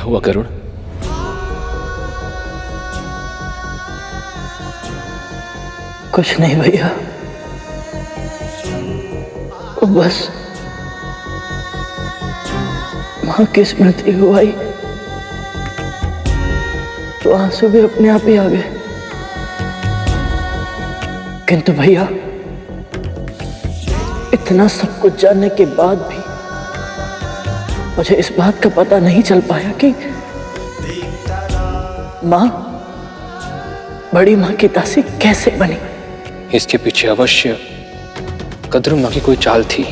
हुआ गरुड़? कुछ नहीं भैया, वो बस मां की स्मृति हुई तो आंसू भी अपने आप ही आ गए। किंतु भैया, इतना सब कुछ जानने के बाद भी मुझे इस बात का पता नहीं चल पाया कि मां बड़ी मां की दासी कैसे बनी। इसके पीछे अवश्य कद्रू मां की कोई चाल थी,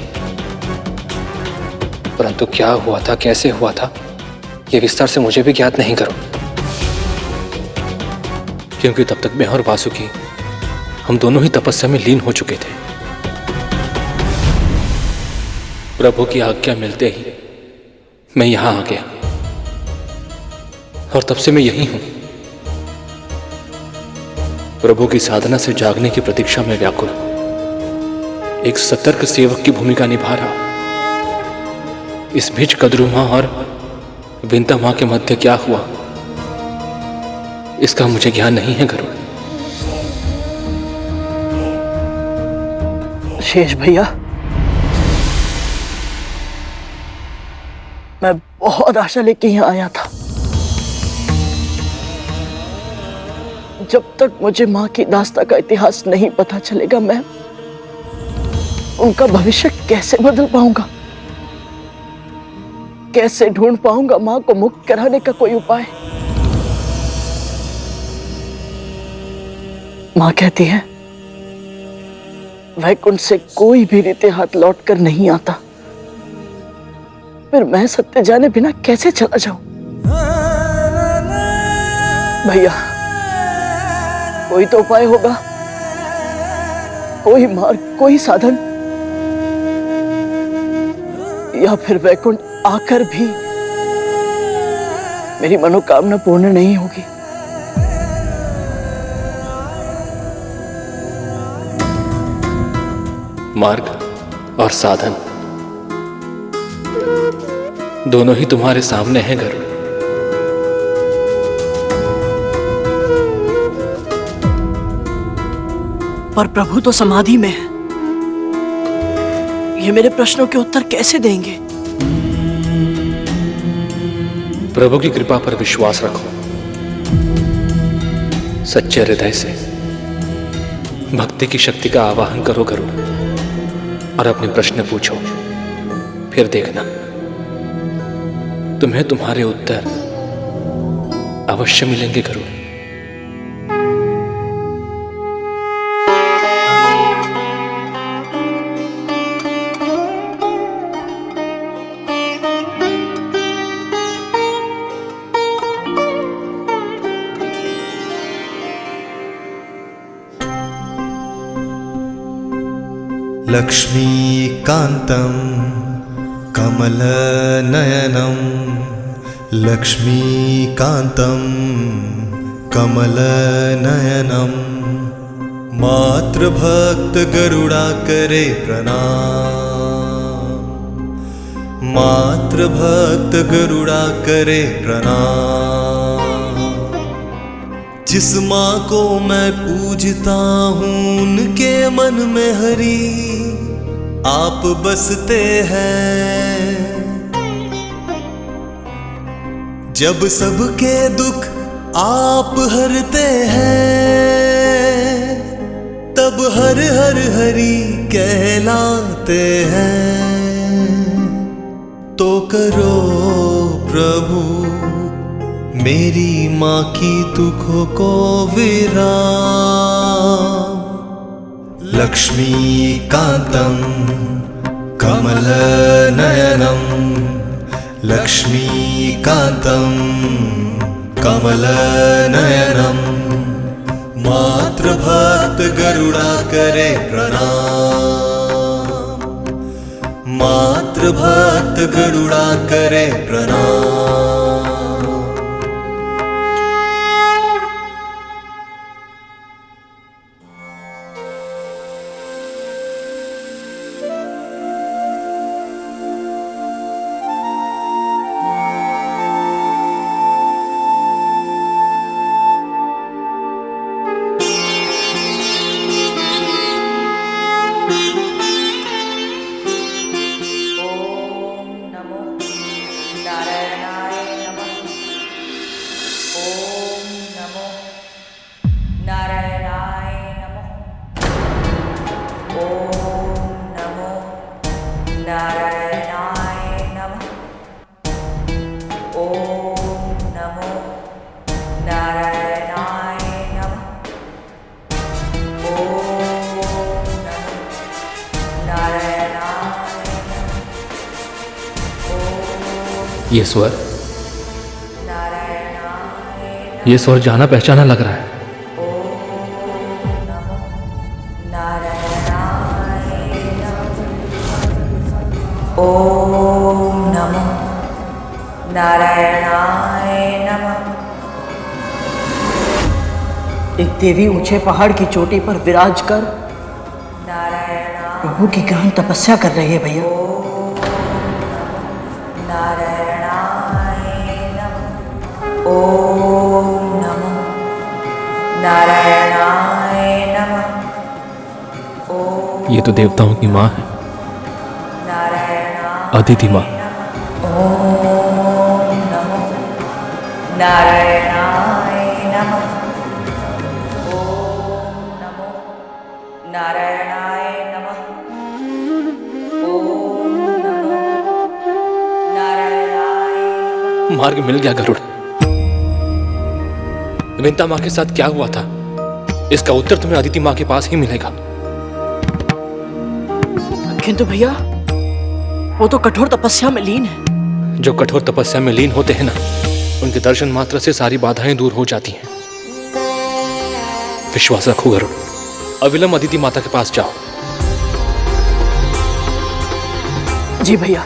परंतु क्या हुआ था, कैसे हुआ था, यह विस्तार से मुझे भी ज्ञात नहीं करो, क्योंकि तब तक मैं और वासुकी हम दोनों ही तपस्या में लीन हो चुके थे। प्रभु की आज्ञा मिलते ही मैं यहां आ गया और तब से मैं यही हूं, प्रभु की साधना से जागने की प्रतीक्षा में व्याकुल, एक सतर्क सेवक की भूमिका निभा रहा। इस बीच कद्रू मां और विंता मां के मध्य क्या हुआ, इसका मुझे ज्ञान नहीं है गरुड़। शेष भैया, मैं बहुत आशा लेके यहां आया था। जब तक मुझे मां की दास्ता का इतिहास नहीं पता चलेगा, मैं उनका भविष्य कैसे बदल पाऊंगा, कैसे ढूंढ पाऊंगा मां को मुक्त कराने का कोई उपाय। मां कहती है वैकुंठ से कोई भी रीते हाथ लौट कर नहीं आता, फिर मैं सत्य जाने बिना कैसे चला जाऊं। भैया, कोई तो उपाय होगा, कोई मार्ग, कोई साधन, या फिर वैकुंठ आकर भी मेरी मनोकामना पूर्ण नहीं होगी। मार्ग और साधन दोनों ही तुम्हारे सामने हैं गरुड़। पर प्रभु तो समाधि में है, ये मेरे प्रश्नों के उत्तर कैसे देंगे? प्रभु की कृपा पर विश्वास रखो, सच्चे हृदय से भक्ति की शक्ति का आवाहन करो गरुड़, और अपने प्रश्न पूछो। फिर देखना, तुम्हें तुम्हारे उत्तर अवश्य मिलेंगे गरुड़। लक्ष्मीकान्तं कमलनयनं, लक्ष्मीकान्तं कमलनयनं, मातृभक्त गरुड़ा करे प्रणाम, मातृभक्त गरुड़ा करे प्रणाम। जिस माँ को मैं पूजता हूँ उनके मन में हरि आप बसते हैं। जब सबके दुख आप हरते हैं, तब हर हर हरि कहलाते हैं। तो करो प्रभु मेरी माँ की दुखों को विराम। लक्ष्मीकान्तं कमलनयनं, लक्ष्मीकान्तं कमलनयनं, मातृभक्त गरुड़ा करे प्रणाम, मातृभक्त गरुड़ा करे प्रणाम। नारायणाय नमः। ओम नमो नारायणाय नमः। ओम नमो नारायणाय नमः। ओम ये स्वर नारायणाय ये स्वर जाना पहचाना लग रहा है। नमो नारायणाय नमः। ओम नमो नारायणाय नमः। एक देवी ऊंचे पहाड़ की चोटी पर विराज कर नारायणाय प्रभु की गहन तपस्या कर रही है भैया। नारायणाय नमः। ओम नमो नारायणाय नमः। ओम ये तो देवताओं की माँ है, नारायणाय अदिति माँ। ओम नमो नारायणाय नमः। ओम नमो नारायणाय नमः। ओम नमो नारायणाय नमः। मार्ग मिल गया गरुड़। विंता माँ के साथ क्या हुआ था, इसका उत्तर तुम्हें अदिति माँ के पास ही मिलेगा। किंतु भैया वो तो कठोर तपस्या में लीन है। जो कठोर तपस्या में लीन होते हैं ना, उनके दर्शन मात्र से सारी बाधाएं दूर हो जाती हैं। विश्वास रखो गरुड़, अविलंब अदिति माता के पास जाओ। जी भैया।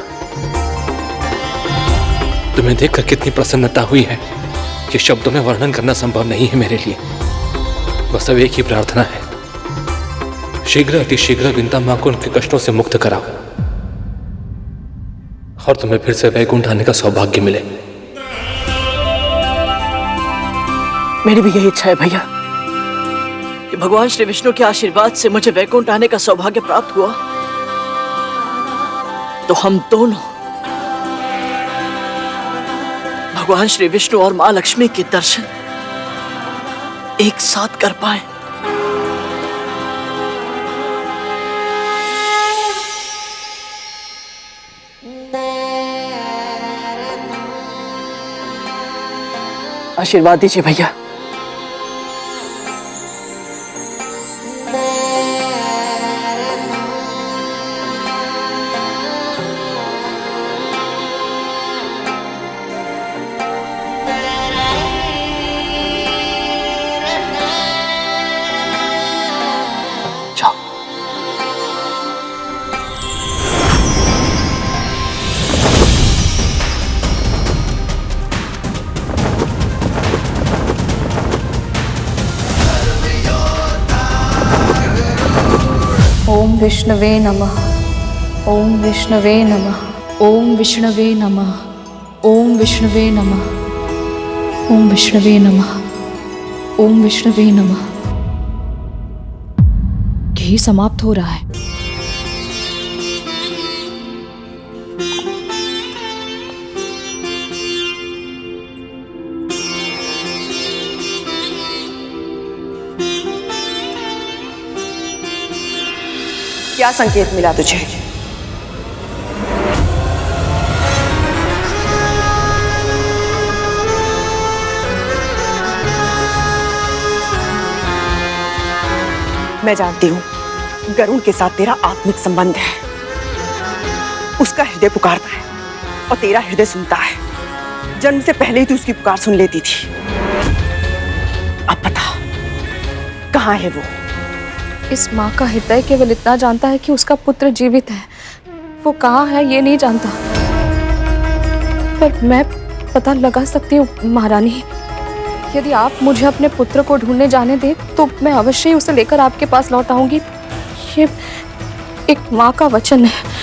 तुम्हें देखकर कितनी प्रसन्नता हुई है कि शब्दों में वर्णन करना संभव नहीं है मेरे लिए। बस अब एक ही प्रार्थना है, शीघ्र अतिशीघ्र विंता माँ को उनके कष्टों से मुक्त कराओ और तुम्हें फिर से वैकुंठ आने का सौभाग्य मिले। मेरी भी यही इच्छा है भैया कि भगवान श्री विष्णु के आशीर्वाद से मुझे वैकुंठ आने का सौभाग्य प्राप्त हुआ तो हम दोनों भगवान श्री विष्णु और मां लक्ष्मी के दर्शन एक साथ कर पाए। आशीर्वाद दीजिए भैया। जाओ। ओम विष्णवे नमः। ओम विष्णवे नमः। ओम विष्णवे नमः। ओम विष्णवे नमः। ओम विष्णवे नमः। ओम विष्णवे नमः। घी समाप्त हो रहा है। क्या संकेत मिला तुझे? मैं जानती हूं गरुड़ के साथ तेरा आत्मिक संबंध है। उसका हृदय पुकारता है और तेरा हृदय सुनता है। जन्म से पहले ही तू उसकी पुकार सुन लेती थी। अब बता कहां है वो? इस माँ का हृदय केवल इतना जानता है कि उसका पुत्र जीवित है। वो कहाँ है ये नहीं जानता, पर मैं पता लगा सकती हूँ महारानी। यदि आप मुझे अपने पुत्र को ढूंढने जाने दें तो मैं अवश्य ही उसे लेकर आपके पास लौट आऊंगी। ये एक माँ का वचन है।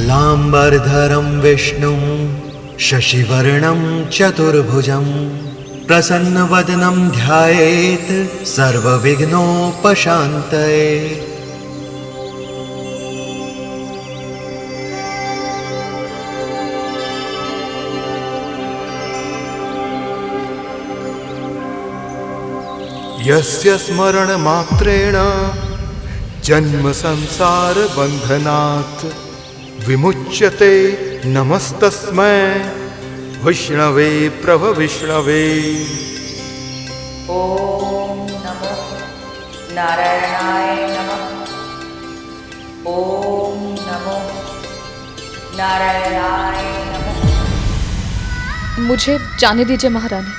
शुक्लांबरधरं विष्णुं शशिवर्णं चतुर्भुजं प्रसन्नवदनं ध्यायेत् सर्वविघ्नोपशान्तये। यस्य स्मरणमात्रेण जन्म संसार बंधनात् विमुच्यते नमस्तस्मै विष्णवे प्रभ विष्णवे। ॐ नमो नारायणाय नमः। ॐ नमो नारायणाय नमः। मुझे जाने दीजिए महारानी,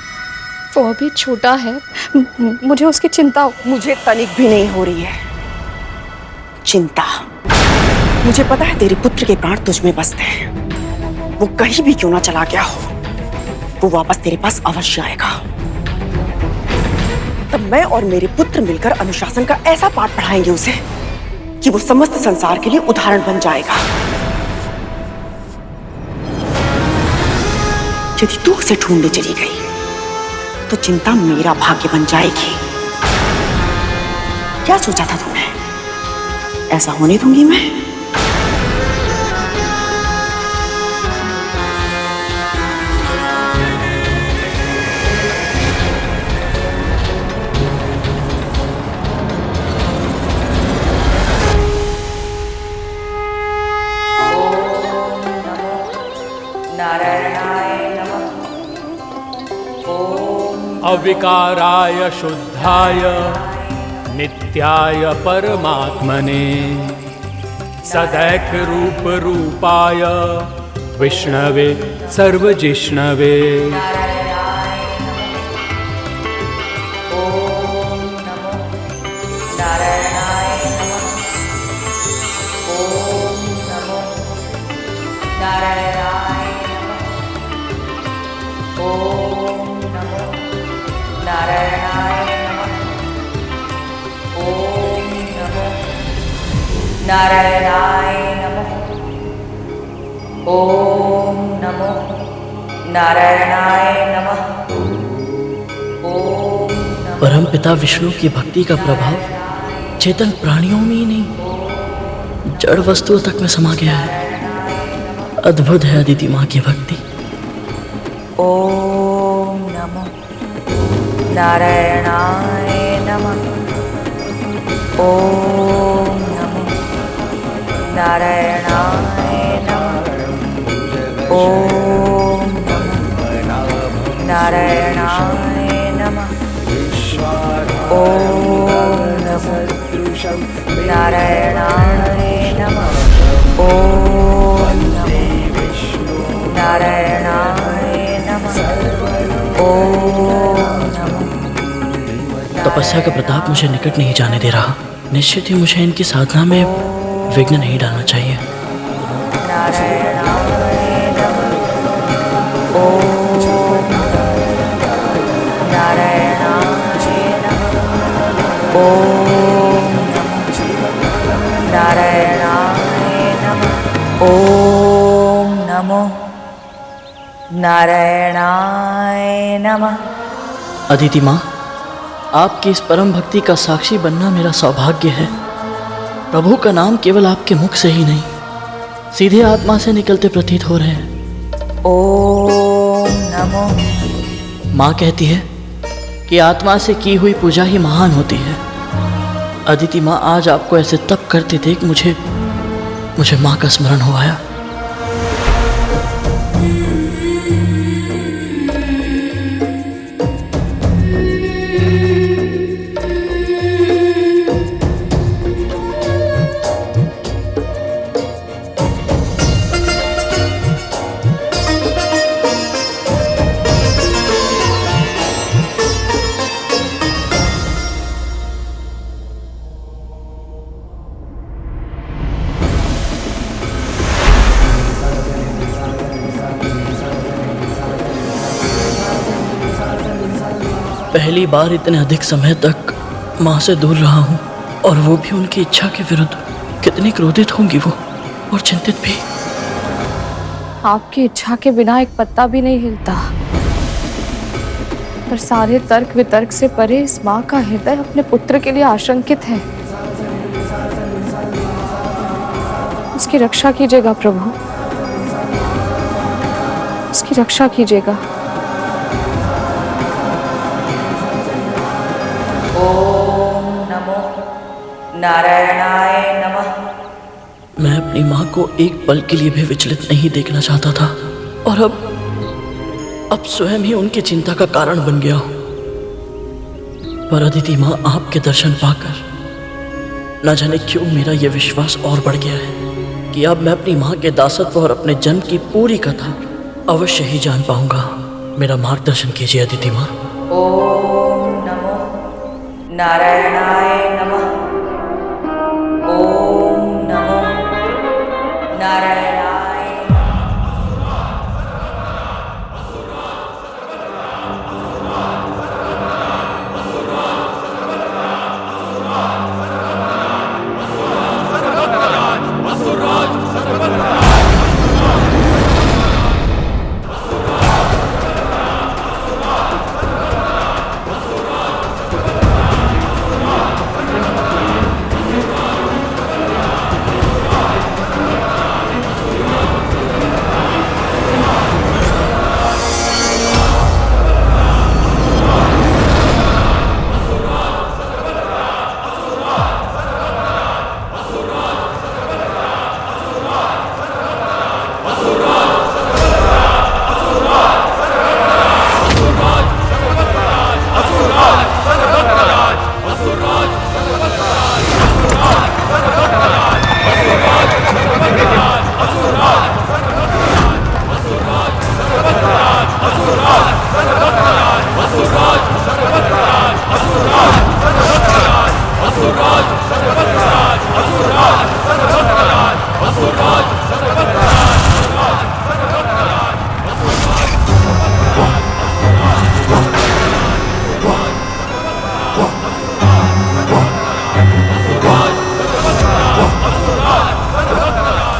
वो अभी छोटा है, मुझे उसकी चिंता हो। मुझे तनिक भी नहीं हो रही है चिंता। मुझे पता है तेरे पुत्र के प्राण तुझ में बसते हैं। वो कहीं भी क्यों ना चला गया हो, वो वापस तेरे पास अवश्य आएगा। तब मैं और मेरे पुत्र मिलकर अनुशासन का ऐसा पाठ पढ़ाएंगे उसे कि वो समस्त संसार के लिए उदाहरण बन जाएगा। यदि तू उसे ढूंढने चली गई तो चिंता मेरा भाग्य बन जाएगी। क्या सोचा था तूने? ऐसा होने दूंगी मैं? नारायणाय नमः। अविकाराय शुद्धाय नित्याय परमात्मने सदैक रूप रूपाय विष्णवे सर्वजिष्णवे। नारायणाय नमः। ॐ नमो नारायणाय नमः। ॐ नमो नारायणाय नमः। ॐ नमो नारायणाय नमः। ॐ नमो नारायणाय नमः। ॐ नमो नारायणाय नमः। ॐ नमो परम पिता विष्णु की भक्ति का प्रभाव चेतन प्राणियों में ही नहीं, जड़ वस्तुओं तक में समा गया है। अद्भुत है अदिति माँ की भक्ति। ॐ नमो नारायणाय नमः। ॐ नमो नारायणाय नमः। ॐ नमो नारायणाय नमः। ॐ नमो नारायणाय नमः। ॐ नमो नारायणाय नमः। ॐ नमो तपस्या का प्रताप मुझे निकट नहीं जाने दे रहा। निश्चित ही मुझे इनकी साधना में विघ्न नहीं डालना चाहिए। नारायणाय नमः। ॐ नारायणाय नमः। ॐ नारायणाय नमः। ॐ नमो नारायणाय नमः। अदिति माँ, आपकी इस परम भक्ति का साक्षी बनना मेरा सौभाग्य है। प्रभु का नाम केवल आपके मुख से ही नहीं, सीधे आत्मा से निकलते प्रतीत हो रहे हैं। ॐ नमो। माँ कहती है कि आत्मा से की हुई पूजा ही महान होती है। अदिति माँ, आज आपको ऐसे तप करते देख मुझे माँ का स्मरण हो आया। पहली बार इतने अधिक समय तक माँ से दूर रहा हूँ, और वो भी उनकी इच्छा के विरुद्ध। कितनी क्रोधित होंगी वो, और चिंतित भी। आपकी इच्छा के बिना एक पत्ता भी नहीं हिलता। पर सारे तर्क वितर्क से परे इस माँ का हृदय अपने पुत्र के लिए आशंकित है। उसकी रक्षा कीजिएगा प्रभु, उसकी रक्षा कीजिएगा। ओम नमो नारायणाय नमः। मैं अपनी माँ को एक पल के लिए भी विचलित नहीं देखना चाहता था और अब स्वयं ही उनकी चिंता का कारण बन गया हूं। पर अदिति माँ, आपके दर्शन पाकर न जाने क्यों मेरा यह विश्वास और बढ़ गया है कि अब मैं अपनी माँ के दासत्व और अपने जन्म की पूरी कथा अवश्य ही जान पाऊंगा। मेरा मार्गदर्शन कीजिए अदिति माँ। ओम नमो नारायणाय नमः। ओम नमो नारायणाय।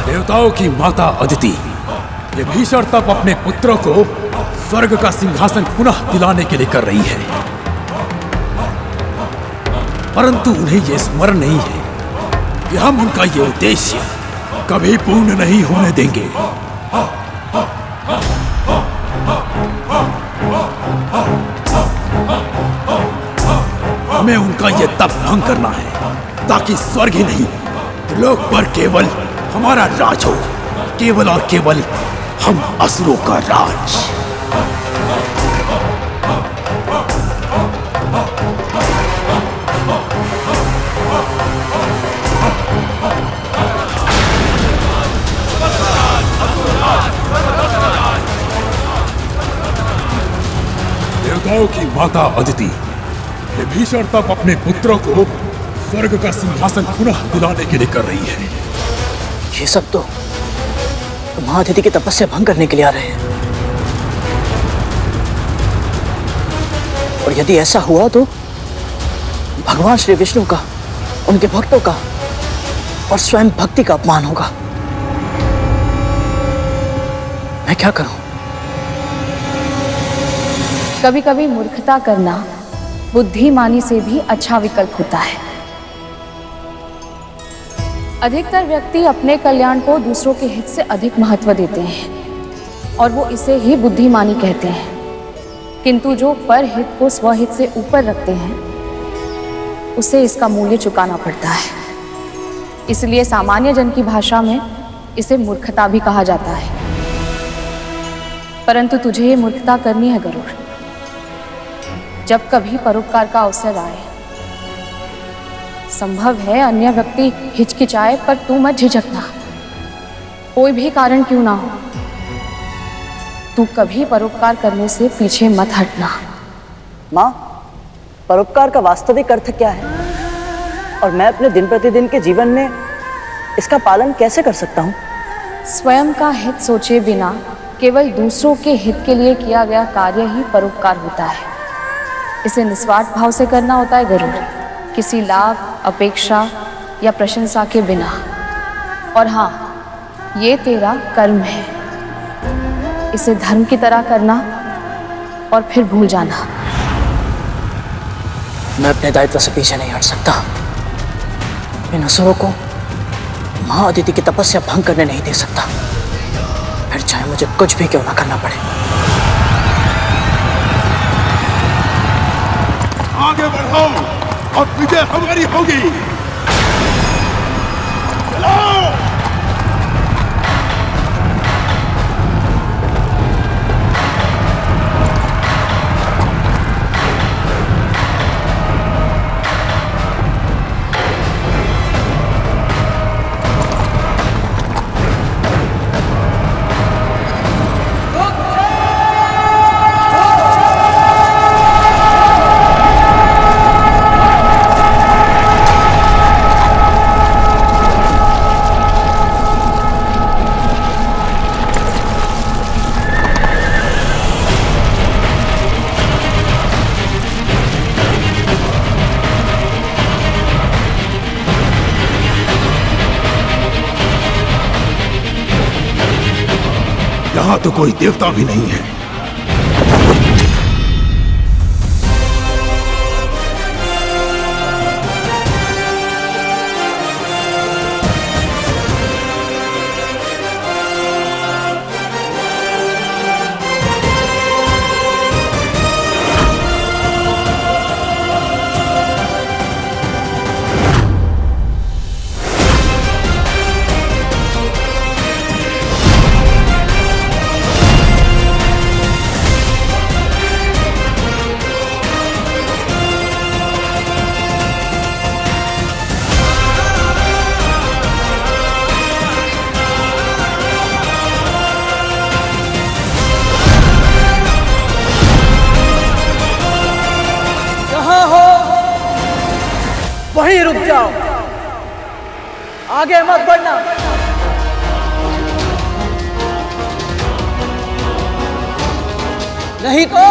देवताओं की माता अदिति विभीषण तब अपने पुत्रों को स्वर्ग का सिंहासन पुनः दिलाने के लिए कर रही है, परंतु उन्हें यह स्मरण नहीं है कि हम उनका ये उद्देश्य कभी पूर्ण नहीं होने देंगे। हमें उनका ये तप भंग करना है ताकि स्वर्ग ही नहीं त्रिलोक पर केवल हमारा राज हो, केवल और केवल हम असुरों का राज। देवताओं की माता अदिति विभीषण तब अपने पुत्रों को स्वर्ग का सिंहासन पुनः दिलाने के लिए कर रही है। ये सब तो महाअदिति की तपस्या भंग करने के लिए आ रहे हैं, और यदि ऐसा हुआ तो भगवान श्री विष्णु का, उनके भक्तों का और स्वयं भक्ति का अपमान होगा। मैं क्या करूं? कभी कभी मूर्खता करना बुद्धिमानी से भी अच्छा विकल्प होता है। अधिकतर व्यक्ति अपने कल्याण को दूसरों के हित से अधिक महत्व देते हैं और वो इसे ही बुद्धिमानी कहते हैं, किंतु जो परहित को स्वहित से ऊपर रखते हैं उसे इसका मूल्य चुकाना पड़ता है। इसलिए सामान्य जन की भाषा में इसे मूर्खता भी कहा जाता है। परंतु तुझे ये मूर्खता करनी है गरुड़। जब कभी परोपकार का अवसर आए, संभव है अन्य व्यक्ति हिचकिचाए, पर तू मत झिझकना। कोई भी कारण क्यों ना हो, तू कभी परोपकार करने से पीछे मत हटना। माँ, परोपकार का वास्तविक अर्थ क्या है और मैं अपने दिन प्रतिदिन के जीवन में इसका पालन कैसे कर सकता हूँ? स्वयं का हित सोचे बिना केवल दूसरों के हित के लिए किया गया कार्य ही परोपकार होता है। इसे निस्वार्थ भाव से करना होता है गरुड़, किसी लाभ, अपेक्षा या प्रशंसा के बिना। और हाँ, ये तेरा कर्म है, इसे धर्म की तरह करना और फिर भूल जाना। मैं अपने दायित्व से पीछे नहीं हट सकता। इन असुरों को महाअदिति की तपस्या भंग करने नहीं दे सकता, फिर चाहे मुझे कुछ भी क्यों ना करना पड़े। आगे बढ़ो, अब विजय हमारी होगी। चलो। यहाँ तो कोई देवता भी नहीं है। वहीं रुक जाओ, आगे मत बढ़ना। नहीं तो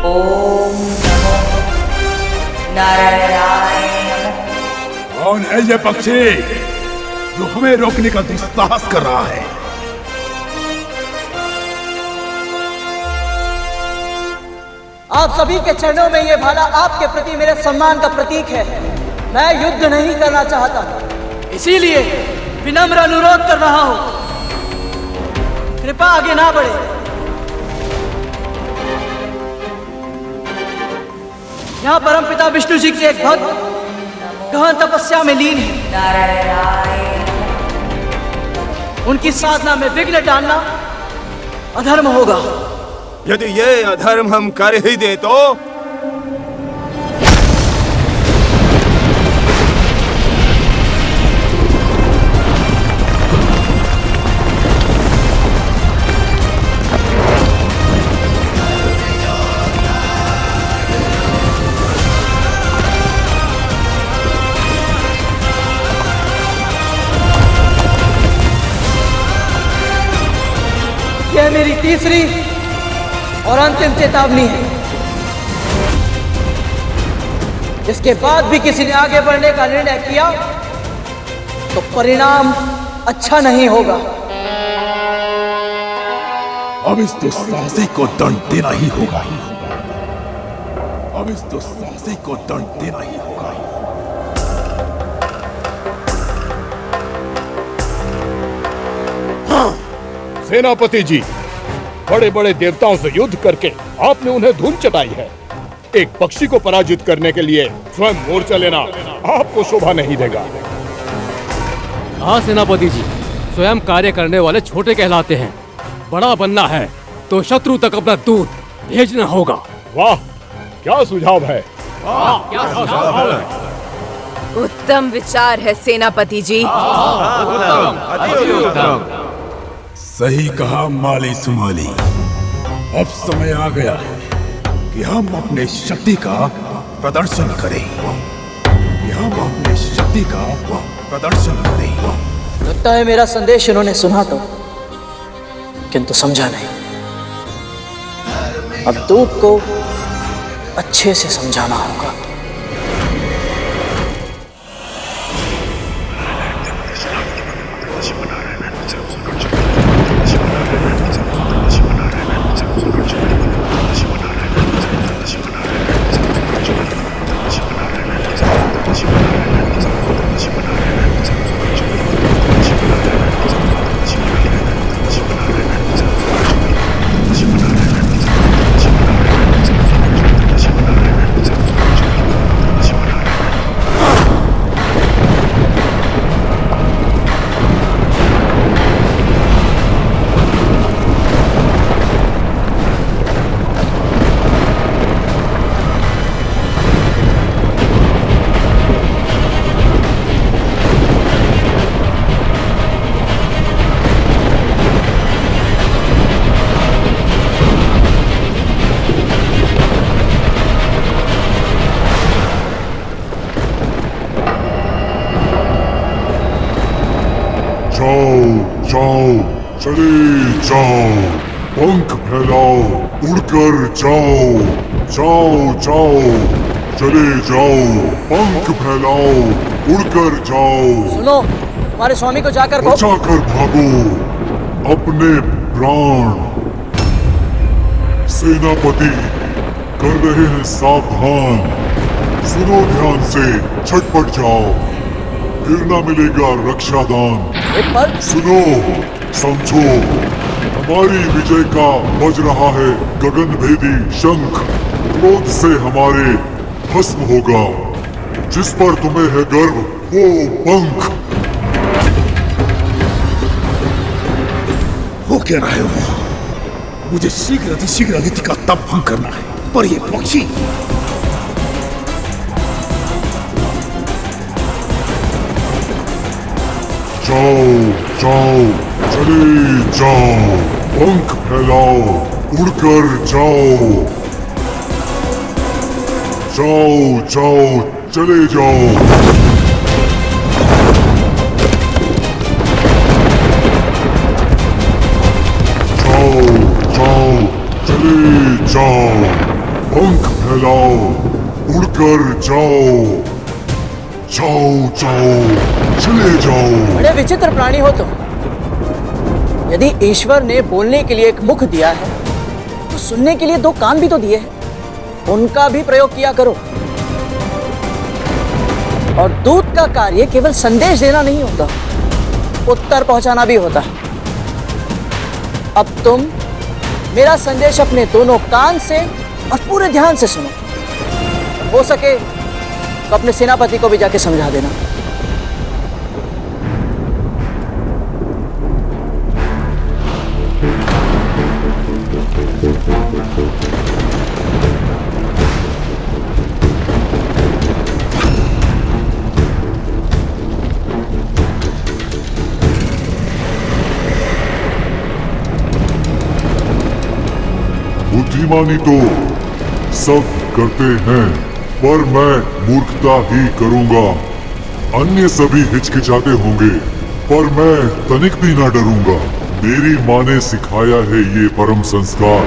ओम नमो नारायणाय नमः। कौन है ये पक्षी जो हमें रोकने का दुस्साहस कर रहा है? आप सभी के चरणों में ये भाला आपके प्रति मेरे सम्मान का प्रतीक है। मैं युद्ध नहीं करना चाहता, इसीलिए विनम्र अनुरोध कर रहा हूं, कृपा आगे ना बढ़े। यहाँ परमपिता विष्णु जी के एक भक्त गहन तपस्या में लीन है। नारायणाय उनकी साधना में विघ्न डालना अधर्म होगा। यदि ये अधर्म हम कर ही दे तो यह मेरी तीसरी और अंतिम चेतावनी है। इसके बाद भी किसी ने आगे बढ़ने का निर्णय किया तो परिणाम अच्छा नहीं होगा। अब इस दुस्साहसी को दंड देना ही होगा। अब इस दुस्साहसी को दंड देना ही होगा। सेनापति जी, बड़े बड़े देवताओं से युद्ध करके आपने उन्हें धूल चटाई है। एक पक्षी को पराजित करने के लिए स्वयं मोर्चा लेना आपको शोभा नहीं देगा। हाँ सेनापति जी, स्वयं कार्य करने वाले छोटे कहलाते हैं। बड़ा बनना है तो शत्रु तक अपना दूत भेजना होगा। वाह, क्या सुझाव है। उत्तम विचार है सेनापति जी। सही कहा माली सुमाली। अब समय आ गया है कि हम अपने शक्ति का प्रदर्शन करें। लगता है मेरा संदेश इन्होंने सुना तो, किंतु समझा नहीं। अब दूत को अच्छे से समझाना होगा। चले जाओ, पंख फैलाओ, उड़कर जाओ, जाओ जाओ, चले जाओ, पंख फैलाओ, उड़कर जाओ। सुनो, हमारे स्वामी को जाकर बचाकर भागो अपने प्राण। सेनापति कर रहे हैं सावधान, सुनो ध्यान से, छटपट जाओ, फिर ना मिलेगा रक्षादान। सुनो, समझो, हमारी विजय का बज रहा है गगनभेदी शंख। क्रोध से हमारे भस्म होगा, जिस पर तुम्हें है गर्व वो पंख। हो क्या रहे हो? मुझे शीघ्र अतिशीघ्र अदिति का तप भंग करना है, पर ये पक्षी जाओ जाओ, चले जाओ, पंख फैलाओ, उड़कर जाओ, जाओ जाओ, चले जाओ। जाओ जाओ, चले जाओ, पंख फैलाओ, उड़कर जाओ, जाओ जाओ, चले जाओ। बड़े विचित्र प्राणी हो तुम। यदि ईश्वर ने बोलने के लिए एक मुख दिया है तो सुनने के लिए दो कान भी तो दिए हैं, उनका भी प्रयोग किया करो। और दूत का कार्य केवल संदेश देना नहीं होता, उत्तर पहुंचाना भी होता है। अब तुम मेरा संदेश अपने दोनों कान से और पूरे ध्यान से सुनो। हो सके तो अपने सेनापति को भी जाके समझा देना। बुद्धिमानी तो सब करते हैं, पर मैं मूर्खता ही करूंगा। अन्य सभी हिचकिचाते होंगे, पर मैं तनिक भी ना डरूंगा। मेरी माँ ने सिखाया है ये परम संस्कार।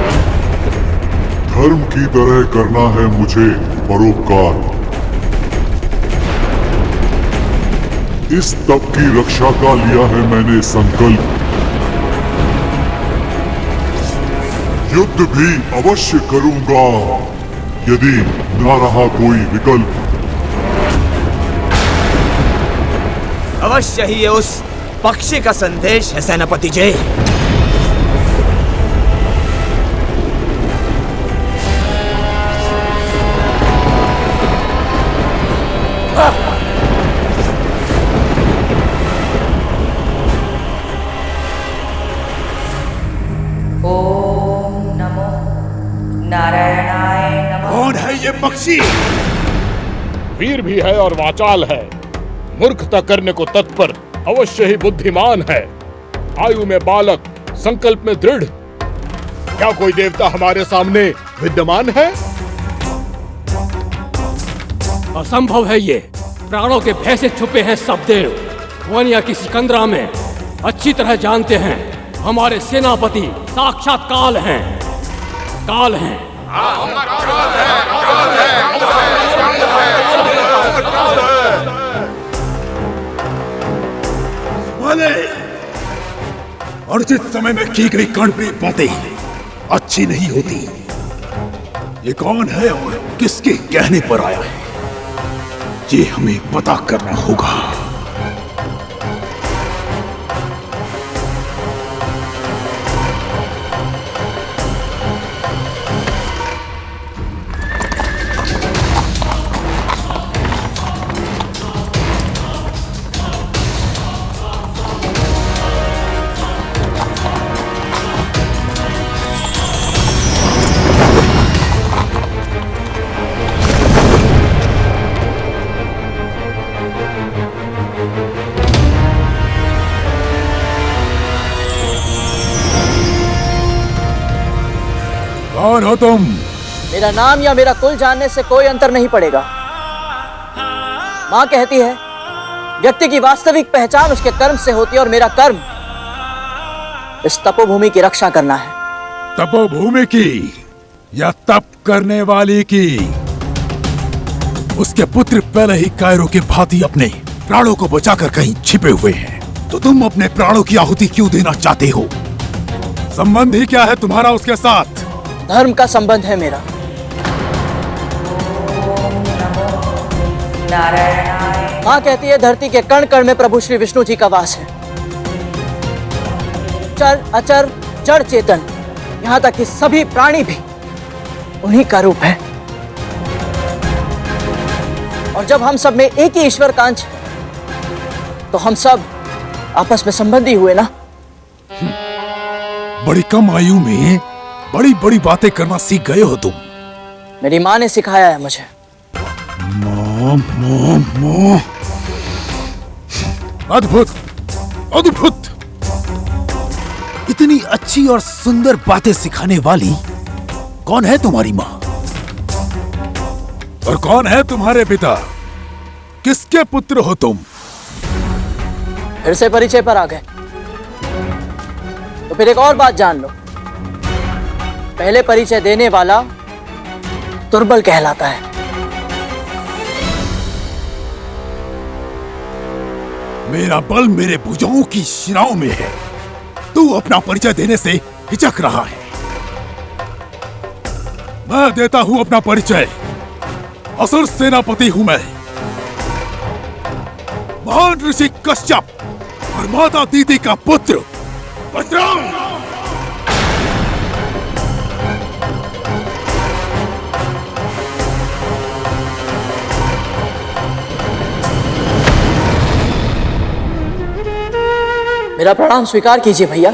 धर्म की तरह करना है मुझे परोपकार। इस तप की रक्षा का लिया है मैंने संकल्प। युद्ध भी अवश्य करूंगा यदि ना रहा कोई विकल्प। अवश्य ही ये उस पक्षी का संदेश है सेनापति जी। ओम नमो नारायणाय नमः। कौन है ये पक्षी? वीर भी है और वाचाल है, मूर्खता करने को तत्पर, अवश्य ही बुद्धिमान है। आयु में बालक, संकल्प में दृढ़। क्या कोई देवता हमारे सामने विद्यमान है? असंभव है ये। प्राणों के भय से छुपे हैं सब देव। वनिया की सिकंदरा में अच्छी तरह जानते हैं हमारे सेनापति साक्षात काल हैं। काल हैं। अनुचित समय में की गई कर्णप्रिय बातें अच्छी नहीं होती। ये कौन है और किसके कहने पर आया है, ये हमें पता करना होगा। कौन हो तुम? मेरा नाम या मेरा कुल जानने से कोई अंतर नहीं पड़ेगा। माँ कहती है व्यक्ति की वास्तविक पहचान उसके कर्म से होती है और मेरा कर्म इस तपोभूमि की रक्षा करना है। तपोभूमि की या तप करने वाली की? उसके पुत्र पहले ही कायरों के भांति अपने प्राणों को बचाकर कहीं छिपे हुए हैं, तो तुम अपने प्राणों की आहुति क्यों देना चाहते हो? संबंध ही क्या है तुम्हारा उसके साथ? धर्म का संबंध है मेरा। नारायणाय। माँ कहती है धरती के कण कण में प्रभु श्री विष्णु जी का वास है। चर अचर जड़ चेतन, यहाँ तक कि सभी प्राणी भी उन्हीं का रूप है। और जब हम सब में एक ही ईश्वर का अंश है, तो हम सब आपस में संबंधी हुए ना। बड़ी कम आयु में बड़ी बड़ी बातें करना सीख गए हो तुम। मेरी माँ ने सिखाया है मुझे। माँ। अद्भुत, अद्भुत। इतनी अच्छी और सुंदर बातें सिखाने वाली कौन है तुम्हारी माँ? और कौन है तुम्हारे पिता? किसके पुत्र हो तुम? फिर से परिचय पर आ गए, तो फिर एक और बात जान लो। पहले परिचय देने वाला दुर्बल कहलाता है। मेरा बल मेरे भुजाओं की शिराओं में है। तू अपना परिचय देने से हिचक रहा है। मैं देता हूं अपना परिचय। असुर सेनापति हूं मैं, महान ऋषि कश्यप और माता दीदी का पुत्र बजरंग। मेरा प्रणाम स्वीकार कीजिए भैया।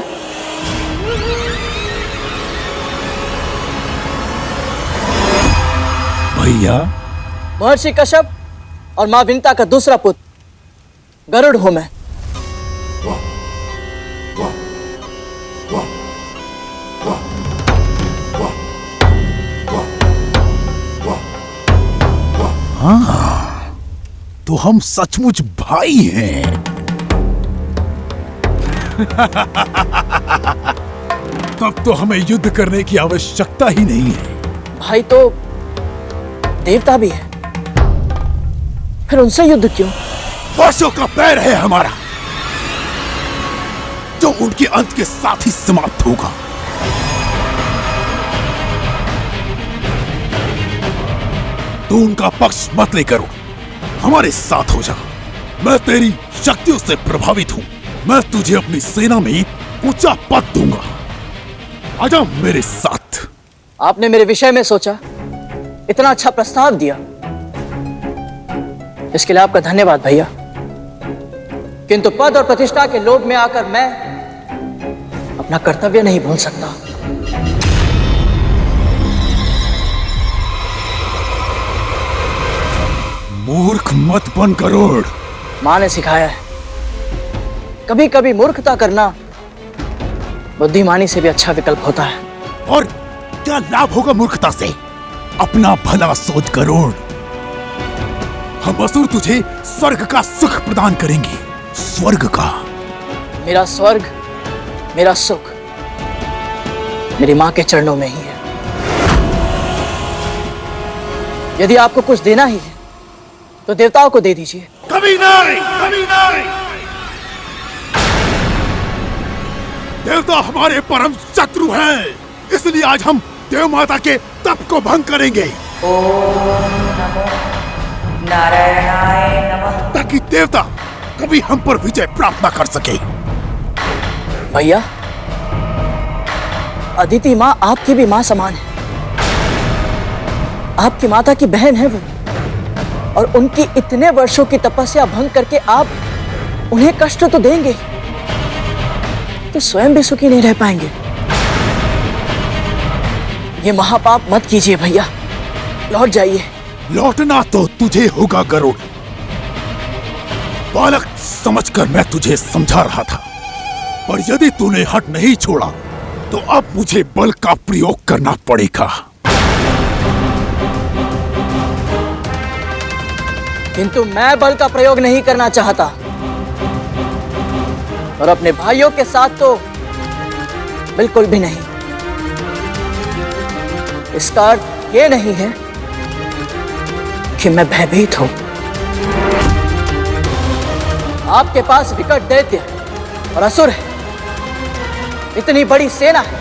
भैया? महर्षि कश्यप और मां विंता का दूसरा पुत्र गरुड़ हूं मैं। हाँ, तो हम सचमुच भाई हैं। तब तो हमें युद्ध करने की आवश्यकता ही नहीं है। भाई तो देवता भी है, फिर उनसे युद्ध क्यों? वर्षों का पैर है हमारा, जो उनके अंत के साथ ही समाप्त होगा। तू उनका पक्ष मत ले करो, हमारे साथ हो जा। मैं तेरी शक्तियों से प्रभावित हूं। मैं तुझे अपनी सेना में ऊंचा पद दूंगा। आजा मेरे साथ। आपने मेरे विषय में सोचा, इतना अच्छा प्रस्ताव दिया, इसके लिए आपका धन्यवाद भैया। किंतु पद और प्रतिष्ठा के लोभ में आकर मैं अपना कर्तव्य नहीं भूल सकता। मूर्ख मत बन गरुड़। मां ने सिखाया है, कभी कभी मूर्खता करना बुद्धिमानी से भी अच्छा विकल्प होता है। और क्या लाभ होगा मूर्खता से? अपना भला सोच गरुड़। हम असुर तुझे स्वर्ग का सुख प्रदान करेंगे, स्वर्ग का। मेरा स्वर्ग, मेरा सुख मेरी मां के चरणों में ही है। यदि आपको कुछ देना ही है तो देवताओं को दे दीजिए। कभी नहीं, कभी नहीं। देवता हमारे परम शत्रु हैं, इसलिए आज हम देव माता के तप को भंग करेंगे। ओम नमो नारायणाय नमः। ताकि देवता कभी हम पर विजय प्राप्त न कर सके। भैया, अदिति माँ आपकी भी माँ समान है। आपकी माता की बहन है वो, और उनकी इतने वर्षों की तपस्या भंग करके आप उन्हें कष्ट तो देंगे, तो स्वयं भी सुखी नहीं रह पाएंगे। ये महापाप मत कीजिए भैया, लौट जाइए। लौटना तो तुझे होगा गरुड़। बालक समझकर मैं तुझे समझा रहा था, पर यदि तूने हट नहीं छोड़ा तो अब मुझे बल का प्रयोग करना पड़ेगा। किंतु मैं बल का प्रयोग नहीं करना चाहता, और अपने भाइयों के साथ तो बिल्कुल भी नहीं। इसका अर्थ ये नहीं है कि मैं भयभीत हूं। आपके पास विकट दैत्य और असुर है, इतनी बड़ी सेना है,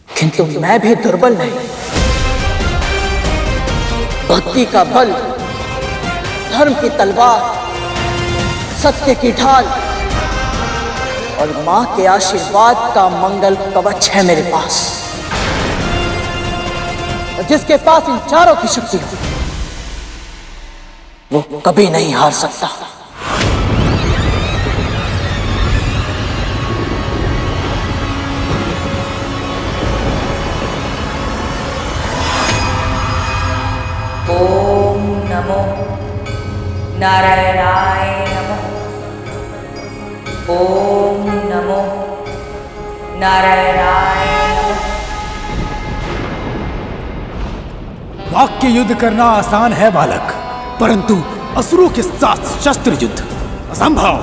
किंतु मैं भी दुर्बल नहीं। भक्ति का बल, धर्म की तलवार, सत्य की ढाल और मां के आशीर्वाद का मंगल कवच है मेरे पास। और जिसके पास इन चारों की शक्ति हो, वो कभी नहीं हार सकता। ओम नमो नारायणाय नमः। ओम नमो नारायणाय नमः। वाक्य युद्ध करना आसान है बालक, परंतु असुरों के साथ शस्त्र युद्ध असंभव।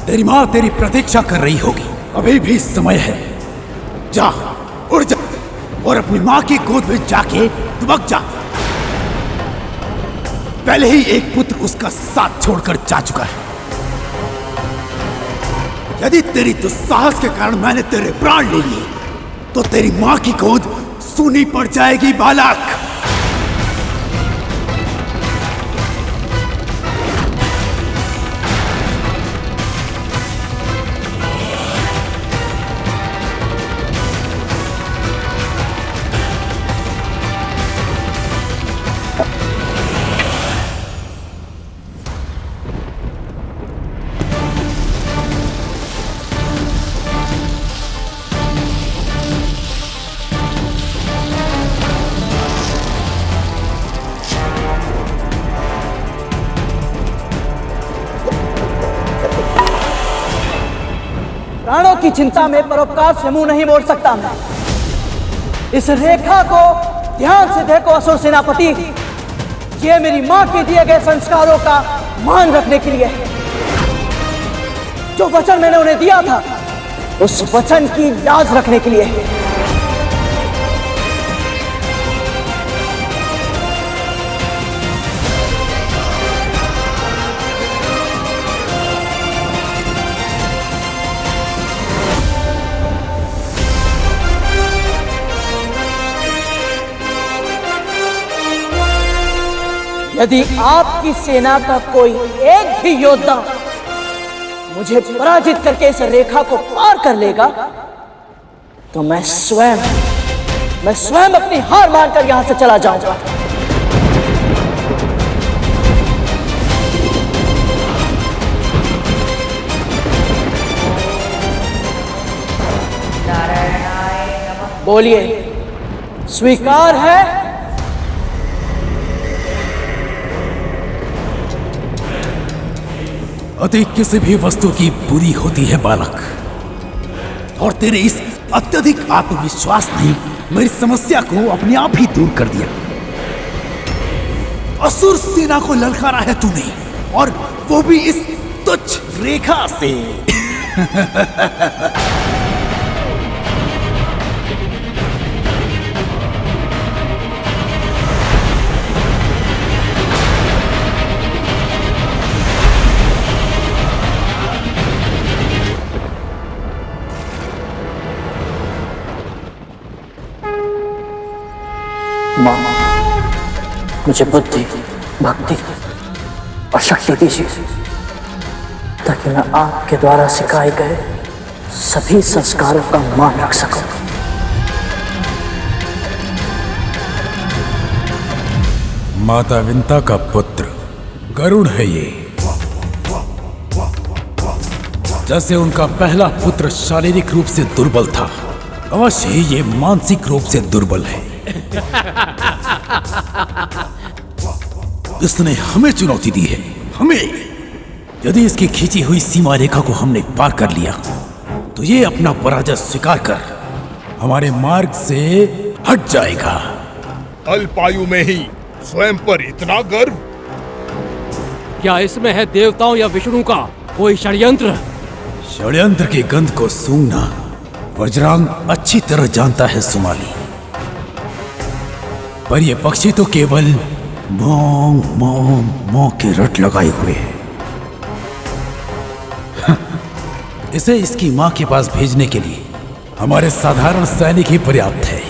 तेरी माँ तेरी प्रतीक्षा कर रही होगी, अभी भी समय है। जा, उड़ जा और अपनी माँ की गोद में जाके दुबक जा। पहले ही एक पुत्र उसका साथ छोड़कर जा चुका है। यदि तेरी दुस्साहस के कारण मैंने तेरे प्राण ले लिए, तो तेरी मां की गोद सूनी पड़ जाएगी बालक। प्राणों की चिंता में परोपकार से मुंह नहीं मोड़ सकता मैं। इस रेखा को ध्यान से देखो असुर सेनापति, ये मेरी मां के दिए गए संस्कारों का मान रखने के लिए है। जो वचन मैंने उन्हें दिया था उस वचन की लाज रखने के लिए। यदि आपकी सेना का कोई एक भी योद्धा मुझे पराजित करके इस रेखा को पार कर लेगा तो मैं स्वयं अपनी हार मानकर यहां से चला जाऊंगा। बोलिए, स्वीकार है? अति किसी भी वस्तु की बुरी होती है बालक, और तेरे इस अत्यधिक आत्मविश्वास ने मेरी समस्या को अपने आप ही दूर कर दिया। असुर सेना को ललकारा है तूने, और वो भी इस तुच्छ रेखा से। मुझे बुद्धि, भक्ति और शक्ति दीजिए ताकि मैं आपके द्वारा सिखाए गए सभी संस्कारों का मान रख सकूं। माता विंता का पुत्र गरुड़ है ये। जैसे उनका पहला पुत्र शारीरिक रूप से दुर्बल था, अवश्य ही ये मानसिक रूप से दुर्बल है। इसने हमें चुनौती दी है, हमें। यदि इसकी खींची हुई सीमा रेखा को हमने पार कर लिया तो ये अपना पराजय स्वीकार कर हमारे मार्ग से हट जाएगा। अल्पायु में ही स्वयं पर इतना गर्व? क्या इसमें है देवताओं या विष्णु का कोई षड्यंत्र? षड्यंत्र की गंध को सूंघना वज्रांग अच्छी तरह जानता है सुमाली, पर ये पक्षी तो केवल मों मों मों के रट लगाए हुए है। इसे इसकी मां के पास भेजने के लिए हमारे साधारण सैनिक ही पर्याप्त है।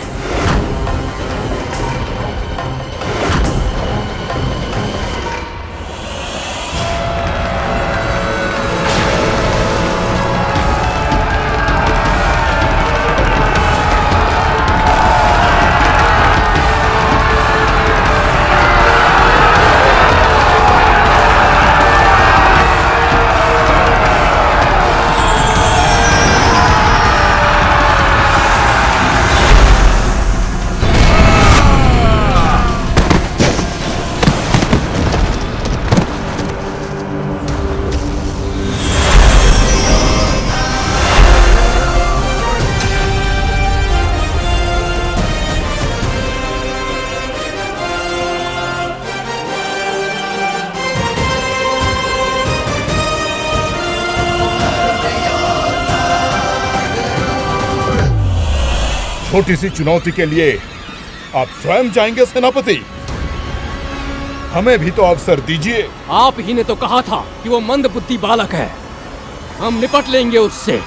छोटी सी चुनौती के लिए आप स्वयं जाएंगे सेनापति? हमें भी तो अवसर दीजिए। आप ही ने तो कहा था कि वो मंद बुद्धि बालक है, हम निपट लेंगे उससे।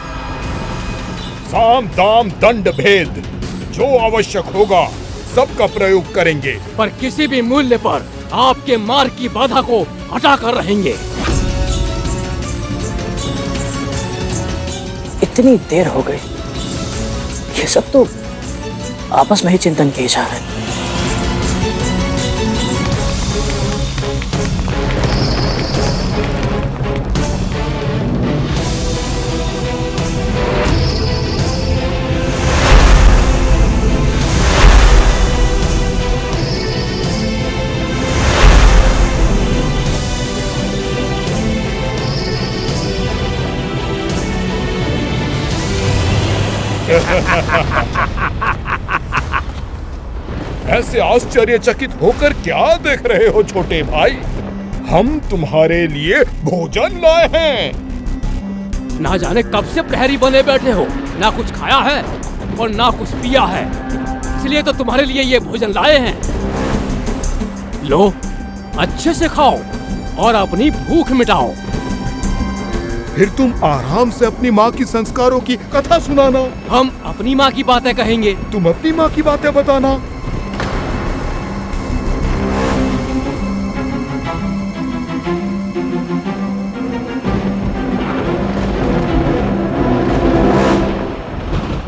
साम दाम दंड भेद जो आवश्यक होगा सबका प्रयोग करेंगे, पर किसी भी मूल्य पर आपके मार्ग की बाधा को हटा कर रहेंगे। इतनी देर हो गई, ये सब तो आपस में ही चिंतन किए जा रहे हैं। ऐसे आश्चर्यचकित होकर क्या देख रहे हो छोटे भाई? हम तुम्हारे लिए भोजन लाए हैं। ना जाने कब से प्रहरी बने बैठे हो, ना कुछ खाया है और ना कुछ पिया है, इसलिए तो तुम्हारे लिए ये भोजन लाए हैं। लो, अच्छे से खाओ और अपनी भूख मिटाओ। फिर तुम आराम से अपनी माँ की संस्कारों की कथा सुनाना। हम अपनी माँ की बातें कहेंगे, तुम अपनी माँ की बातें बताना।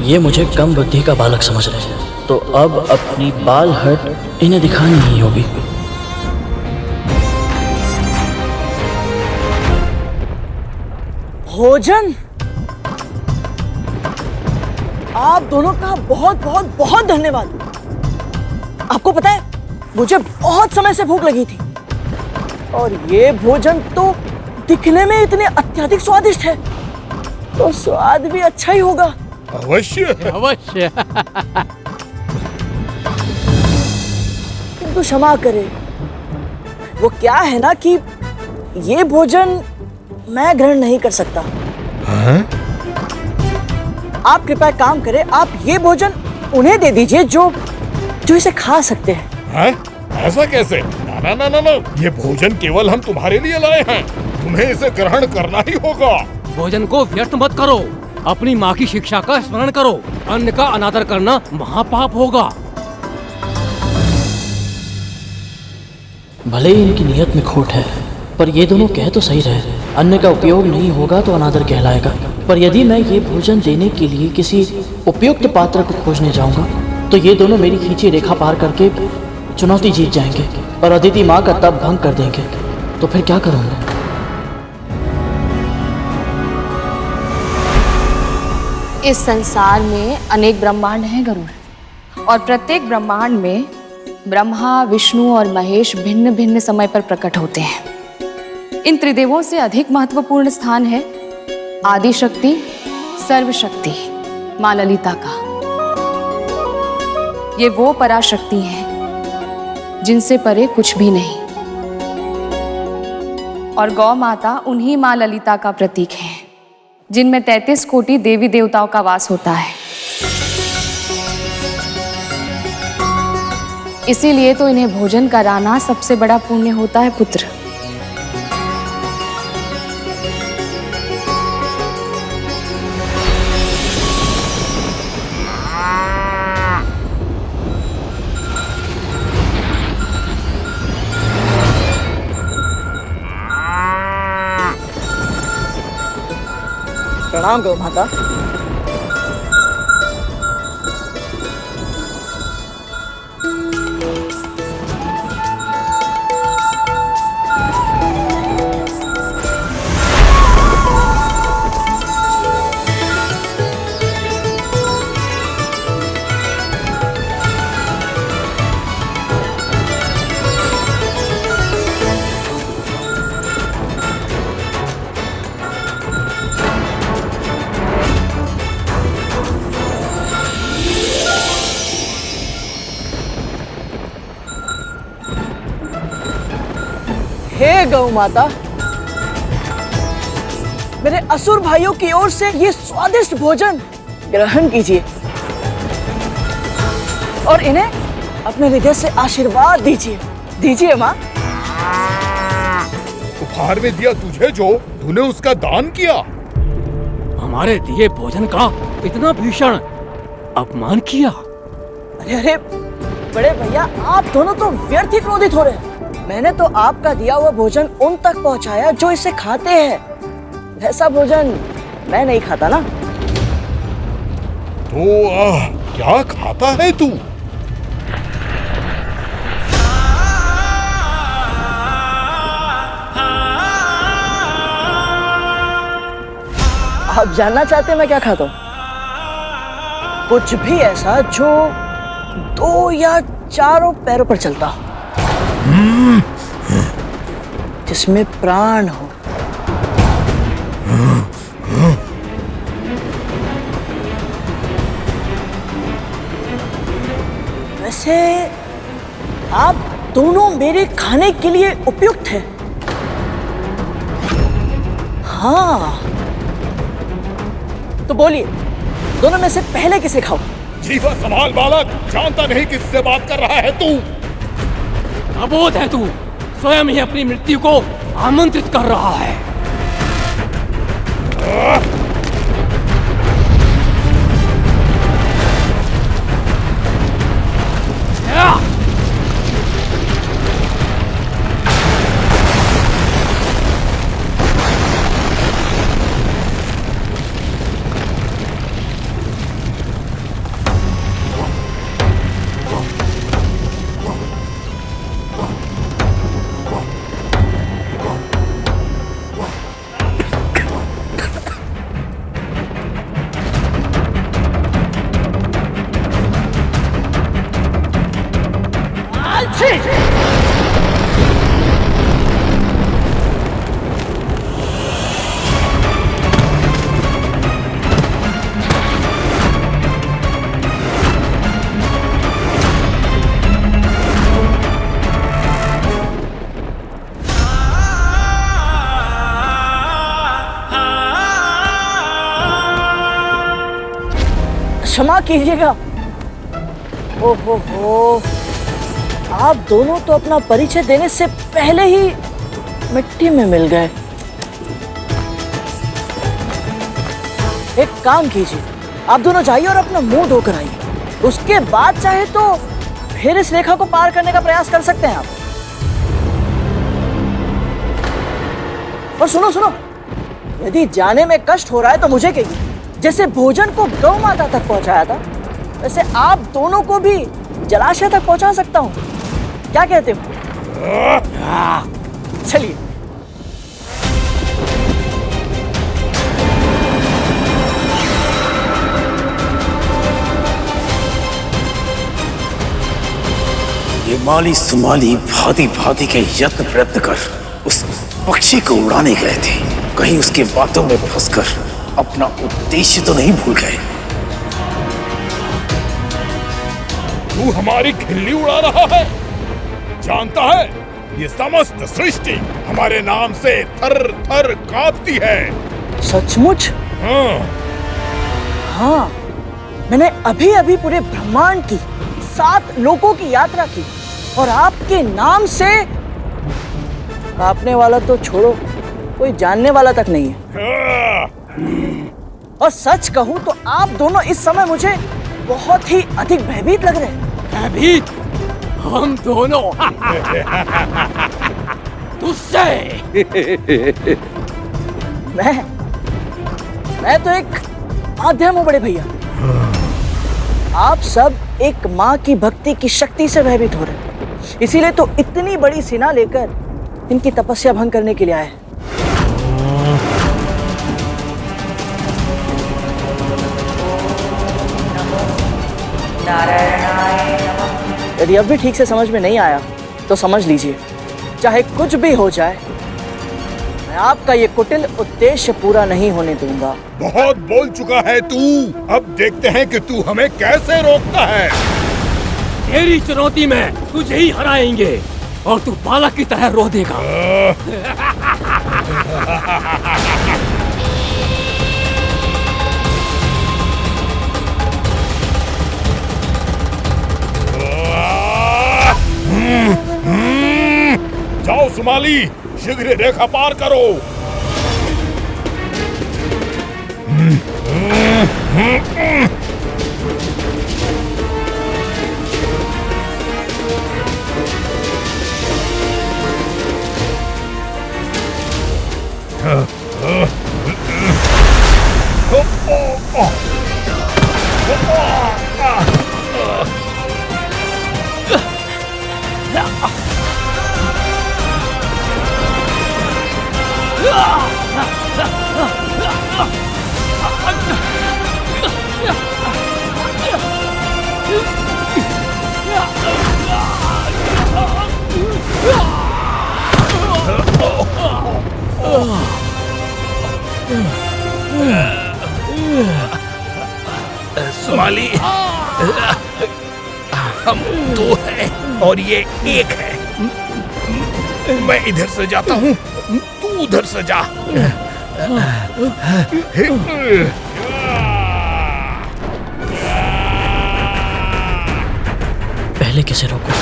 ये मुझे कम बुद्धि का बालक समझ रहे हैं, तो अब अपनी बाल हट इन्हें दिखानी ही होगी। भोजन? आप दोनों का बहुत बहुत बहुत धन्यवाद। आपको पता है, मुझे बहुत समय से भूख लगी थी और ये भोजन तो दिखने में इतने अत्यधिक स्वादिष्ट है, तो स्वाद भी अच्छा ही होगा। अवश्य अवश्य। किंतु क्षमा करें, वो क्या है ना कि ये भोजन मैं ग्रहण नहीं कर सकता। आप कृपया काम करें, आप ये भोजन उन्हें दे दीजिए जो इसे खा सकते हैं। ऐसा कैसे? ना ना ना ना, ये भोजन केवल हम तुम्हारे लिए लाए हैं, तुम्हें इसे ग्रहण करना ही होगा। भोजन को व्यर्थ मत करो, अपनी माँ की शिक्षा का स्मरण करो। अन्न का अनादर करना महापाप होगा। भले ही इनकी नियत में खोट है, पर ये दोनों कह तो सही रहे, अन्न का उपयोग नहीं होगा तो अनादर कहलाएगा। पर यदि मैं ये भोजन देने के लिए किसी उपयुक्त पात्र को खोजने जाऊंगा तो ये दोनों मेरी खींची रेखा पार करके चुनौती जीत जाएंगे और अदिति माँ का तप भंग कर देंगे। तो फिर क्या करूंगा? इस संसार में अनेक ब्रह्मांड हैं गरुड़, और प्रत्येक ब्रह्मांड में ब्रह्मा, विष्णु और महेश भिन्न भिन्न समय पर प्रकट होते हैं। इन त्रिदेवों से अधिक महत्वपूर्ण स्थान है आदि शक्ति, सर्वशक्ति माँ ललिता का। ये वो पराशक्ति हैं जिनसे परे कुछ भी नहीं, और गौ माता उन्हीं माँ ललिता का प्रतीक है जिनमें 33 कोटि देवी देवताओं का वास होता है। इसीलिए तो इन्हें भोजन कराना सबसे बड़ा पुण्य होता है पुत्र। प्रणाम गौ माता। हे गौ माता, मेरे असुर भाइयों की ओर से ये स्वादिष्ट भोजन ग्रहण कीजिए और इन्हें अपने हृदय से आशीर्वाद दीजिए। दीजिए माँ। उपहार में दिया तुझे जो तूने उसका दान किया। हमारे दिए भोजन का इतना भीषण अपमान किया। अरे अरे बड़े भैया, आप दोनों तो व्यर्थ ही क्रोधित हो रहे हैं। मैंने तो आपका दिया हुआ भोजन उन तक पहुंचाया जो इसे खाते हैं। वैसा भोजन मैं नहीं खाता ना। तो क्या खाता है तू? आप जानना चाहते हैं मैं क्या खाता हूँ? कुछ भी ऐसा जो 2 या 4 पैरों पर चलता हो, जिसमें प्राण हो। वैसे आप दोनों मेरे खाने के लिए उपयुक्त हैं। हाँ, तो बोलिए, दोनों में से पहले किसे खाओ? जीवा संभाल बालक, जानता नहीं किससे बात कर रहा है तू। अबोध है तू, स्वयं ही अपनी मृत्यु को आमंत्रित कर रहा है। क्षमा कीजिएगा। ओहो हो, आप दोनों तो अपना परिचय देने से पहले ही मिट्टी में मिल गए। एक काम कीजिए, आप दोनों जाइए और अपना मुंह धोकर आइए। उसके बाद चाहे तो फिर इस रेखा को पार करने का प्रयास कर सकते हैं आप। और सुनो सुनो, यदि जाने में कष्ट हो रहा है तो मुझे कहिए। जैसे भोजन को गौ माता तक पहुंचाया था, वैसे आप दोनों को भी जलाशय तक पहुंचा सकता हूं। क्या कहते हो? चलिए। ये माली सुमाली भांति भांति के यत्न प्रयत्न कर उस पक्षी को उड़ाने गए थे। कहीं उसके बातों में फंसकर अपना उद्देश्य तो नहीं भूल गए। तू हमारी खिल्ली उड़ा रहा है। जानता है, ये समस्त सृष्टि हमारे नाम से थर थर कांपती है। सचमुच? हाँ। हाँ, मैंने अभी अभी पूरे ब्रह्मांड की 7 लोकों की यात्रा की और आपके नाम से कांपने वाला तो छोड़ो, कोई जानने वाला तक नहीं है। और सच कहूं तो आप दोनों इस समय मुझे बहुत ही अधिक भयभीत लग रहे हैं। भयभीत? हम दोनों? तुझसे? मैं तो एक माध्यम हूं बड़े भैया। आप सब एक माँ की भक्ति की शक्ति से भयभीत हो रहे हैं, इसीलिए तो इतनी बड़ी सेना लेकर इनकी तपस्या भंग करने के लिए आए हैं। यदि अब भी ठीक से समझ में नहीं आया तो समझ लीजिए, चाहे कुछ भी हो जाए, मैं आपका ये कुटिल उद्देश्य पूरा नहीं होने दूंगा। बहुत बोल चुका है तू, अब देखते हैं कि तू हमें कैसे रोकता है। तेरी चुनौती में तुझे ही हराएंगे और तू बालक की तरह रो देगा। जाओ सुमाली, शीघ्र रेखा पार करो। सुमाली, हम 2 हैं और ये 1 है। मैं इधर से जाता हूँ, तू उधर से जा। पहले किसे रोकूं?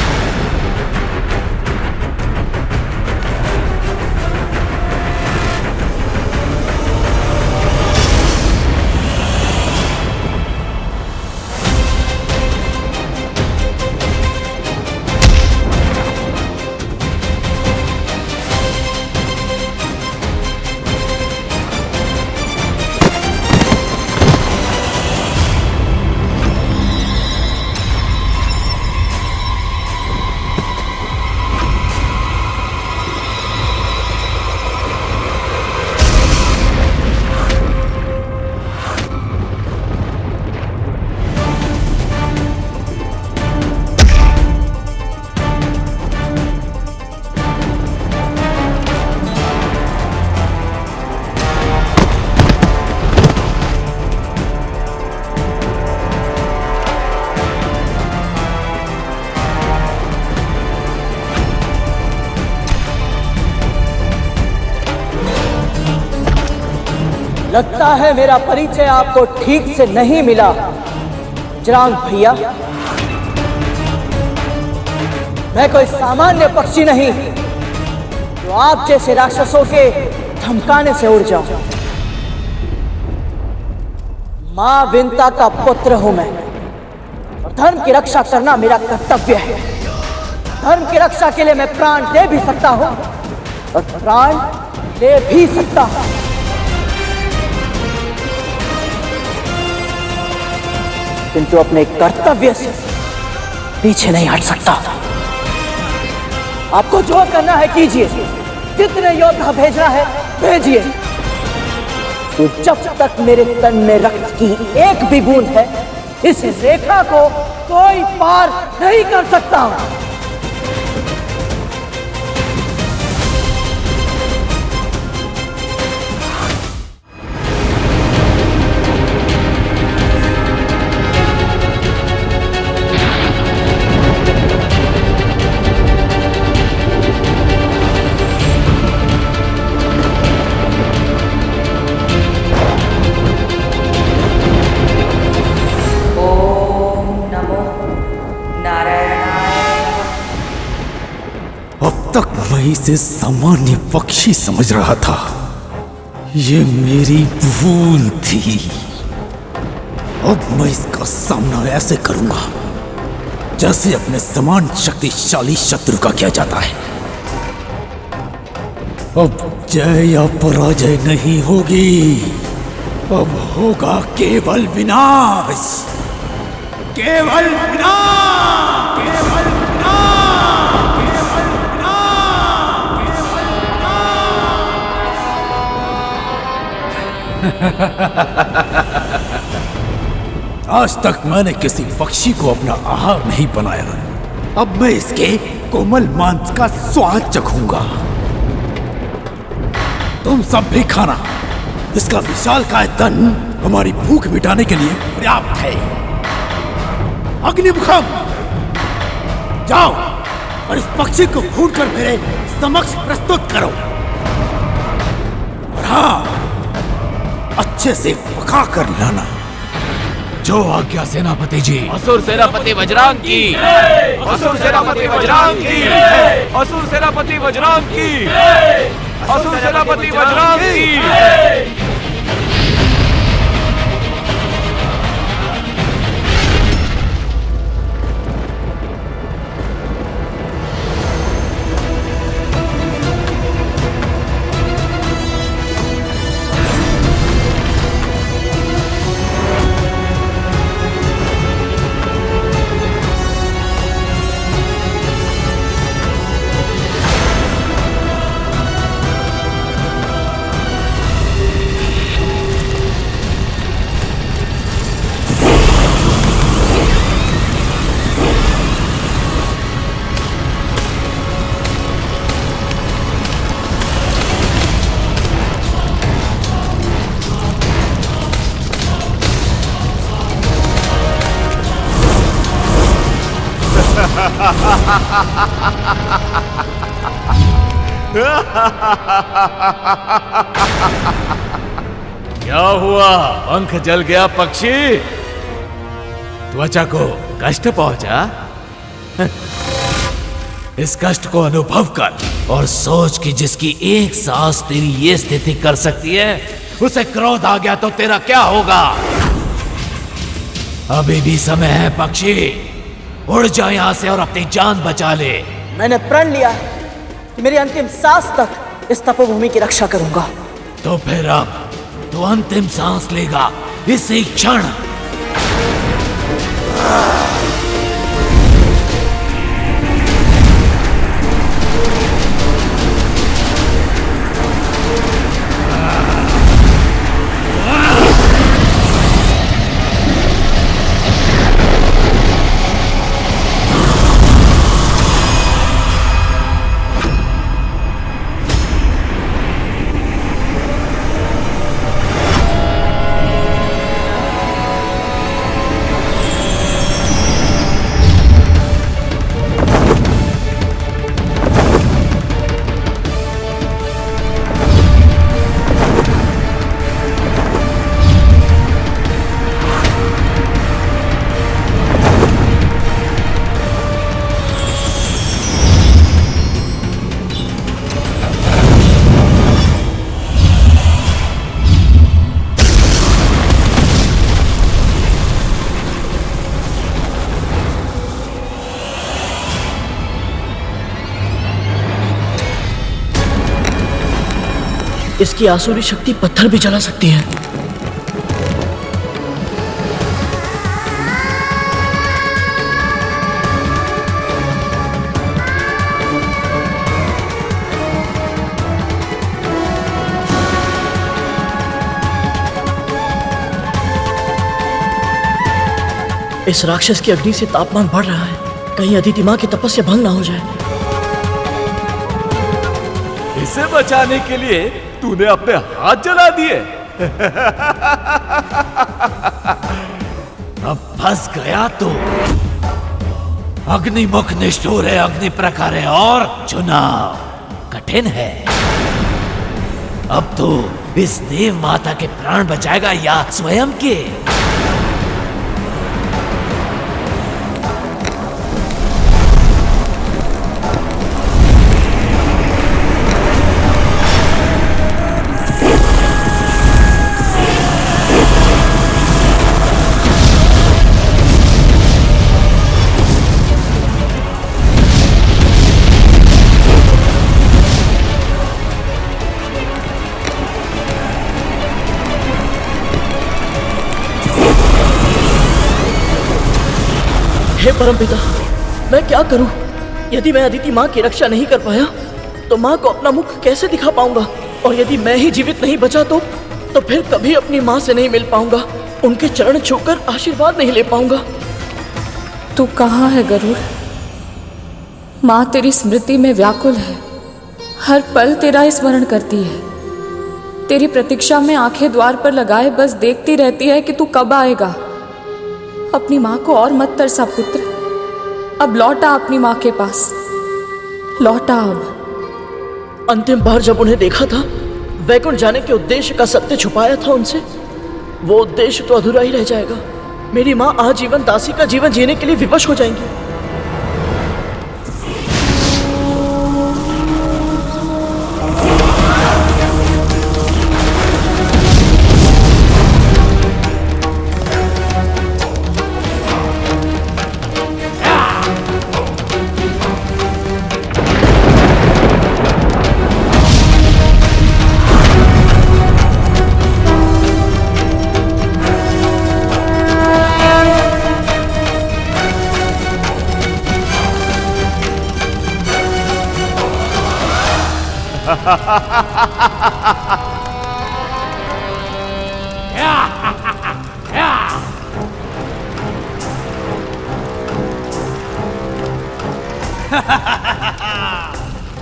लगता है मेरा परिचय आपको ठीक से नहीं मिला जरांग भैया। मैं कोई सामान्य पक्षी नहीं जो आप जैसे राक्षसों के धमकाने से उड़ जाऊं। मां विंता का पुत्र हूं मैं और धर्म की रक्षा करना मेरा कर्तव्य है। धर्म की रक्षा के लिए मैं प्राण दे भी सकता हूं और प्राण ले भी सकता हूं। किंतु अपने कर्तव्य से पीछे नहीं हट सकता। आपको जो करना है कीजिए, जितने योद्धा भेजना है भेजिए। तो जब तक मेरे तन में रक्त की एक भी बूंद है, इस रेखा को कोई पार नहीं कर सकता। तक मैं इसे सामान्य पक्षी समझ रहा था। ये मेरी भूल थी। अब मैं इसका सामना ऐसे करूंगा जैसे अपने समान शक्तिशाली शत्रु का किया जाता है। अब जय या पराजय नहीं होगी, अब होगा केवल विनाश, केवल विनाश, केवल आज तक मैंने किसी पक्षी को अपना आहार नहीं बनाया। अब मैं इसके कोमल मांस का स्वाद चखूंगा। तुम सब भी खाना। इसका विशालकाय तन हमारी भूख मिटाने के लिए पर्याप्त है। अग्निमुखम, जाओ और इस पक्षी को भूनकर मेरे समक्ष प्रस्तुत करो। और हाँ, अच्छे से पका कर लाना। जो आज्ञा सेनापति जी। असुर सेनापति वज्रांग की, असुर सेनापति वज्रांग की, असुर सेनापति वज्रांग की, असुर सेनापति वज्रांग की। क्या हुआ? पंख जल गया पक्षी? त्वचा को कष्ट पहुंचा? इस कष्ट को अनुभव कर और सोच कि जिसकी एक सांस तेरी ये स्थिति कर सकती है, उसे क्रोध आ गया तो तेरा क्या होगा? अभी भी समय है पक्षी, उड़ जा यहाँ से और अपनी जान बचा ले। मैंने प्रण लिया है कि मेरी अंतिम सांस तक इस तपोभूमि की रक्षा करूंगा। तो फिर अब तू अंतिम सांस लेगा इसी क्षण। इसकी आसुरी शक्ति पत्थर भी जला सकती है। इस राक्षस की अग्नि से तापमान बढ़ रहा है, कहीं अदिति माँ की तपस्या भंग ना हो जाए। इसे बचाने के लिए तूने अपने हाथ जला दिए। अब फंस गया तू। अग्निमुख निष्ठुर है, अग्नि प्रखर है और चुनाव कठिन है। अब तू इस देव माता के प्राण बचाएगा या स्वयं के? हे परमपिता, मैं क्या करूं? यदि मैं अदिति माँ की रक्षा नहीं कर पाया तो माँ को अपना मुख कैसे दिखा पाऊंगा? और यदि मैं ही जीवित नहीं बचा तो फिर कभी अपनी माँ से नहीं मिल पाऊंगा, उनके चरण छूकर आशीर्वाद नहीं ले पाऊंगा। तू कहाँ है गरुड़? माँ तेरी स्मृति में व्याकुल है, हर पल तेरा स्मरण करती है। तेरी प्रतीक्षा में आंखें द्वार पर लगाए बस देखती रहती है कि तू कब आएगा। अपनी माँ को और मत तरसा पुत्र, अब लौटा अपनी माँ के पास, लौटा अब। अंतिम बार जब उन्हें देखा था, वैकुंठ जाने के उद्देश्य का सत्य छुपाया था उनसे, वो उद्देश्य तो अधूरा ही रह जाएगा। मेरी माँ आजीवन दासी का जीवन जीने के लिए विवश हो जाएंगी।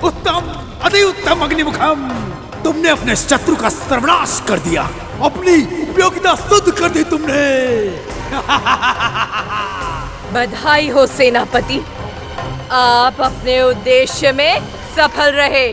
उत्तम, अति उत्तम अग्निमुखम, तुमने अपने शत्रु का सर्वनाश कर दिया, अपनी उपयोगिता सिद्ध कर दी तुमने। बधाई हो सेनापति, आप अपने उद्देश्य में सफल रहे।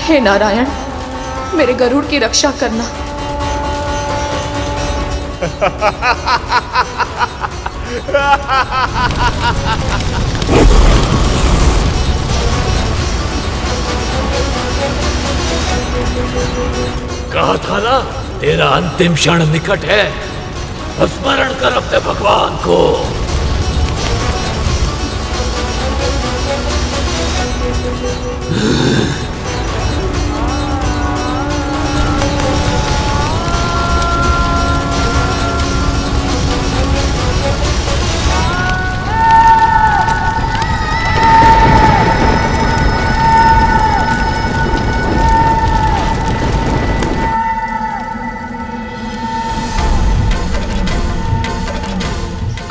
हे नारायण, मेरे गरुड़ की रक्षा करना। कहा था ना, तेरा अंतिम क्षण निकट है। स्मरण कर अपने भगवान को।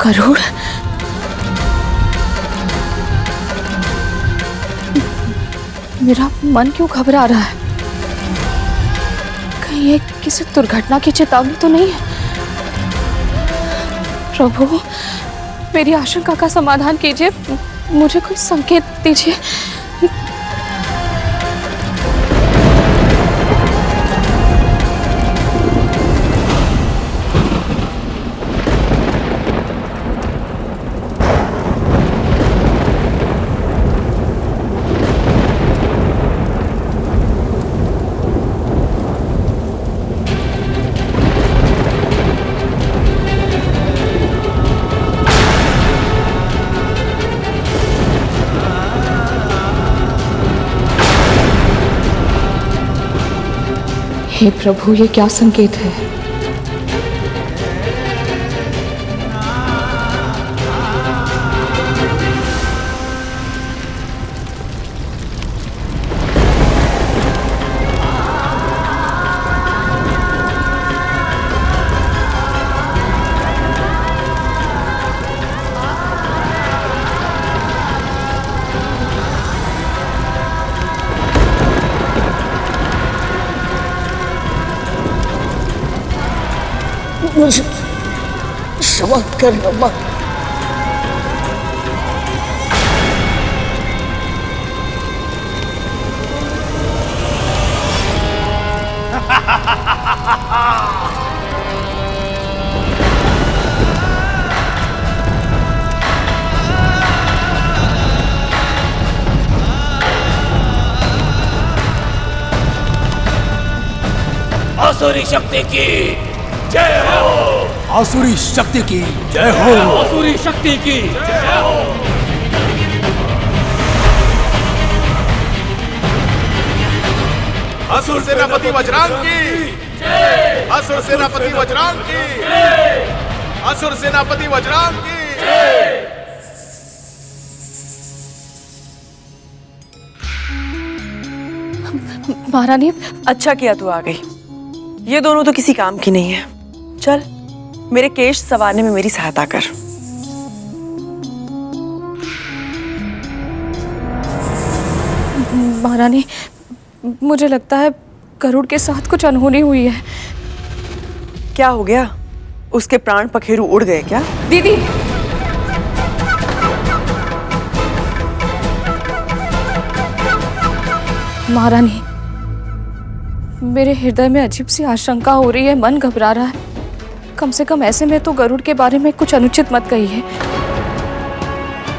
गरुड़, मेरा मन क्यों घबरा रहा है? कहीं ये किसी दुर्घटना की चेतावनी तो नहीं है? प्रभु, मेरी आशंका का समाधान कीजिए, मुझे कोई संकेत दीजिए। हे प्रभु, ये क्या संकेत है? मुझे क्षमा करना माँ। आसुरी शक्ति की जय हो। आसुरी शक्ति की जय हो। आसुरी शक्ति की जय हो। असुर सेनापति वज्रांग की जय। असुर सेनापति वज्रांग की जय। असुर सेनापति वज्रांग की जय। महारानी, अच्छा किया तू आ गई। ये दोनों तो किसी काम की नहीं है। चल, मेरे केश संवारने में मेरी सहायता कर। महारानी, मुझे लगता है गरुड़ के साथ कुछ अनहोनी हुई है। क्या हो गया? उसके प्राण पखेरु उड़ गए क्या? दीदी, महारानी, मेरे हृदय में अजीब सी आशंका हो रही है, मन घबरा रहा है। कम से कम ऐसे में तो गरुड़ के बारे में कुछ अनुचित मत कहिए।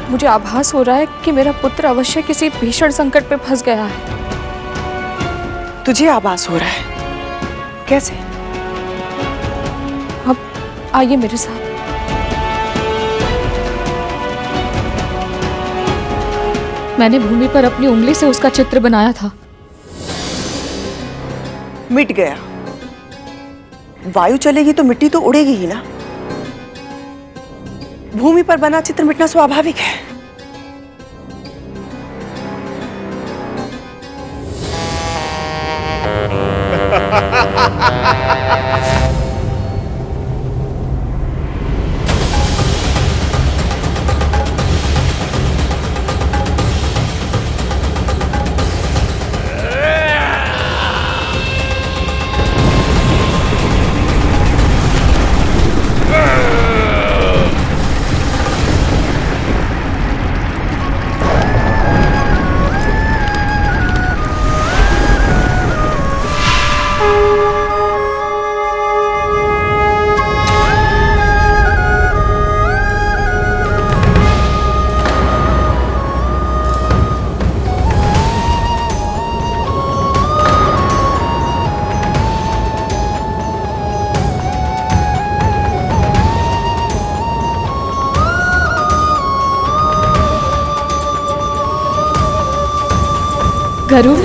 मुझे आभास हो रहा है कि मेरा पुत्र अवश्य किसी भीषण संकट पे फंस गया है। तुझे आभास हो रहा है? कैसे? अब आइए मेरे साथ। मैंने भूमि पर अपनी उंगली से उसका चित्र बनाया था। मिट गया। वायु चलेगी तो मिट्टी तो उड़ेगी ही ना। भूमि पर बना चित्र मिटना स्वाभाविक है। गरुड़,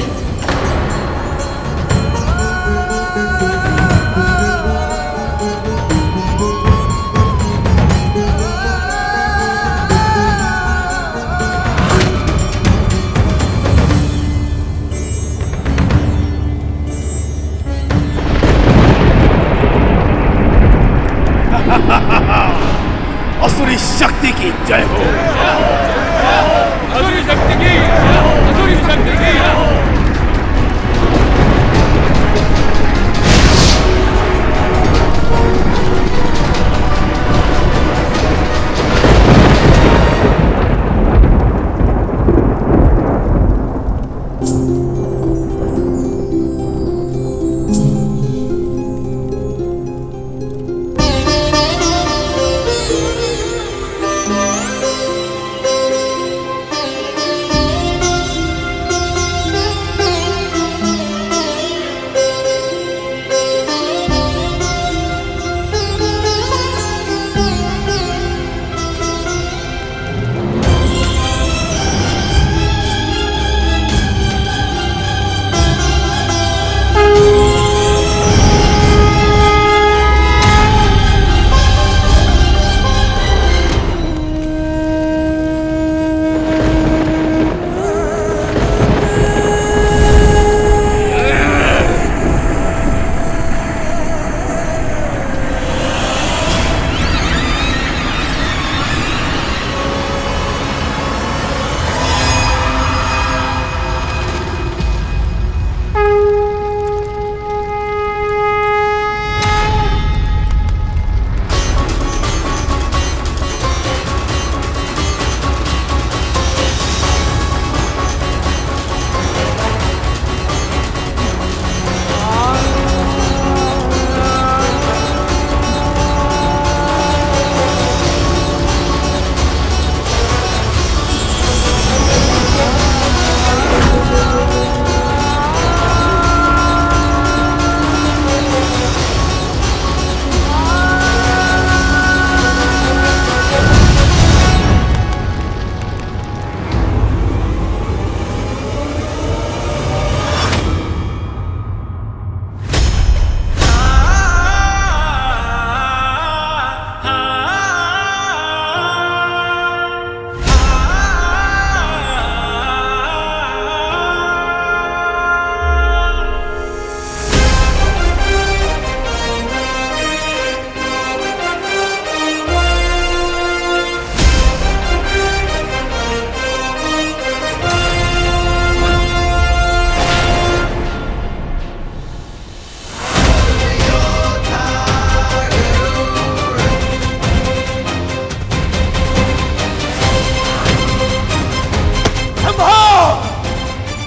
असुरी शक्ति की जय हो। असुरी शक्ति की, असुरी शक्ति की।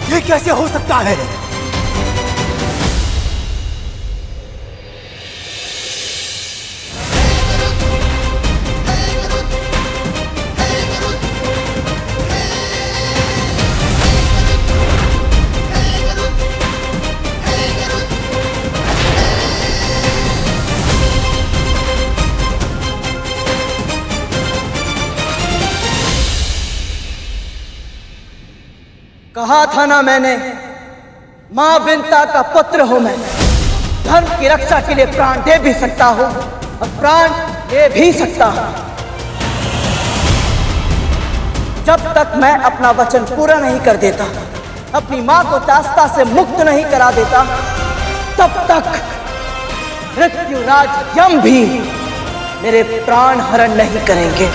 ये कैसे हो सकता है? कहा था ना मैंने, मां विंता का पुत्र हूं मैं। धर्म की रक्षा के लिए प्राण दे भी सकता हूं और प्राण ले भी सकता हूं। जब तक मैं अपना वचन पूरा नहीं कर देता, अपनी मां को दास्ता से मुक्त नहीं करा देता, तब तक मृत्युराज यम भी मेरे प्राण हरण नहीं करेंगे।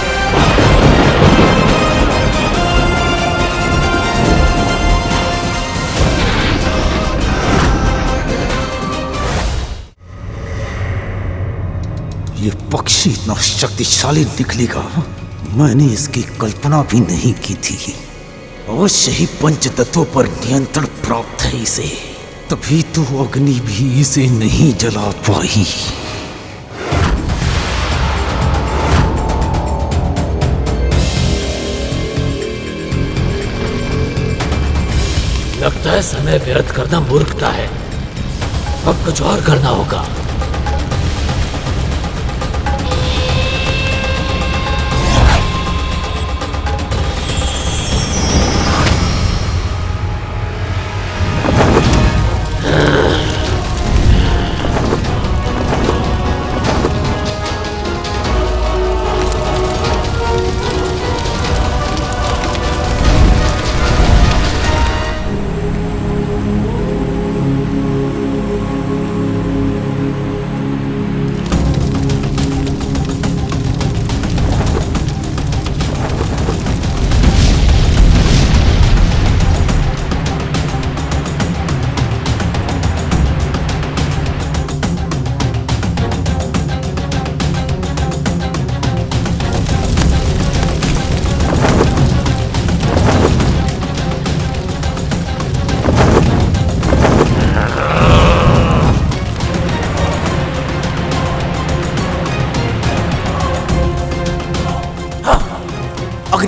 ये पक्षी इतना शक्तिशाली निकलेगा, मैंने इसकी कल्पना भी नहीं की थी। अवश्य ही पंच तत्वों पर नियंत्रण प्राप्त है इसे, तभी तो अग्नि भी इसे नहीं जला पाई। लगता है समय व्यर्थ करना मूर्खता है। अब कुछ और करना होगा।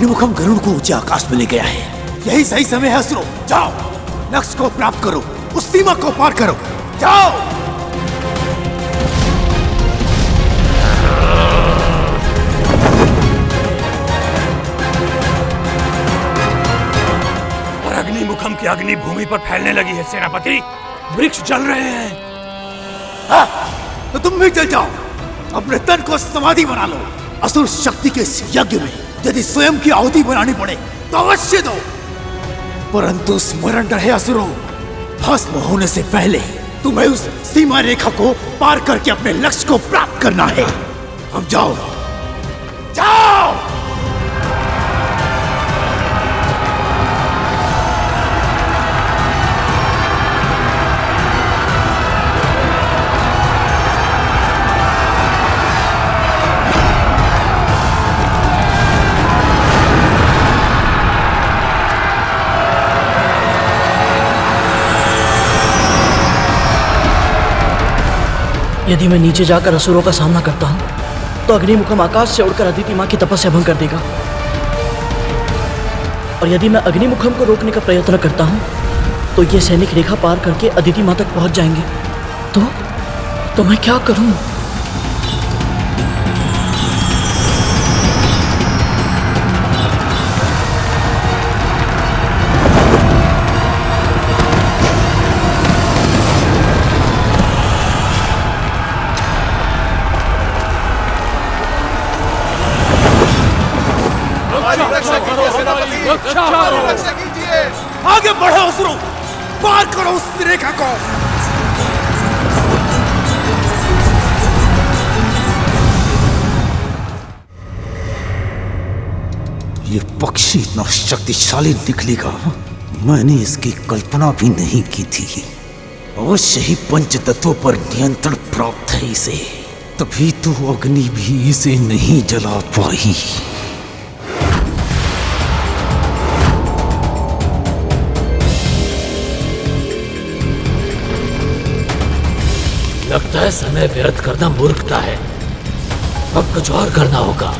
अग्निमुखम गरुड़ को ऊंचे आकाश में ले गया है। यही सही समय है असुरों, जाओ लक्ष्य को प्राप्त करो, उस सीमा को पार करो, जाओ। और अग्निमुखम की अग्नि भूमि पर फैलने लगी है सेनापति, वृक्ष जल रहे हैं। तो तुम भी जल जाओ, अपने तन को समाधि बना लो। असुर शक्ति के इस यज्ञ में यदि स्वयं की आहुति बनानी पड़े तो अवश्य दो, परंतु स्मरण रहे असुरों, भस्म होने से पहले तुम्हें उस सीमा रेखा को पार करके अपने लक्ष्य को प्राप्त करना है। अब जाओ, जाओ। यदि मैं नीचे जाकर असुरों का सामना करता हूं तो अग्निमुखम आकाश से उड़कर अदिति मां की तपस्या भंग कर देगा, और यदि मैं अग्निमुखम को रोकने का प्रयत्न करता हूं तो ये सैनिक रेखा पार करके अदिति मां तक पहुंच जाएंगे। तो मैं क्या करूं? आगे बढ़ो असुरों, पार करो उस रेखा को। ये पक्षी इतना शक्तिशाली निकलेगा, मैंने इसकी कल्पना भी नहीं की थी। अवश्य ही पंच तत्वों पर नियंत्रण प्राप्त है इसे, तभी तो अग्नि भी इसे नहीं जला पाई। लगता है समय व्यर्थ करना मूर्खता है, अब कुछ और करना होगा।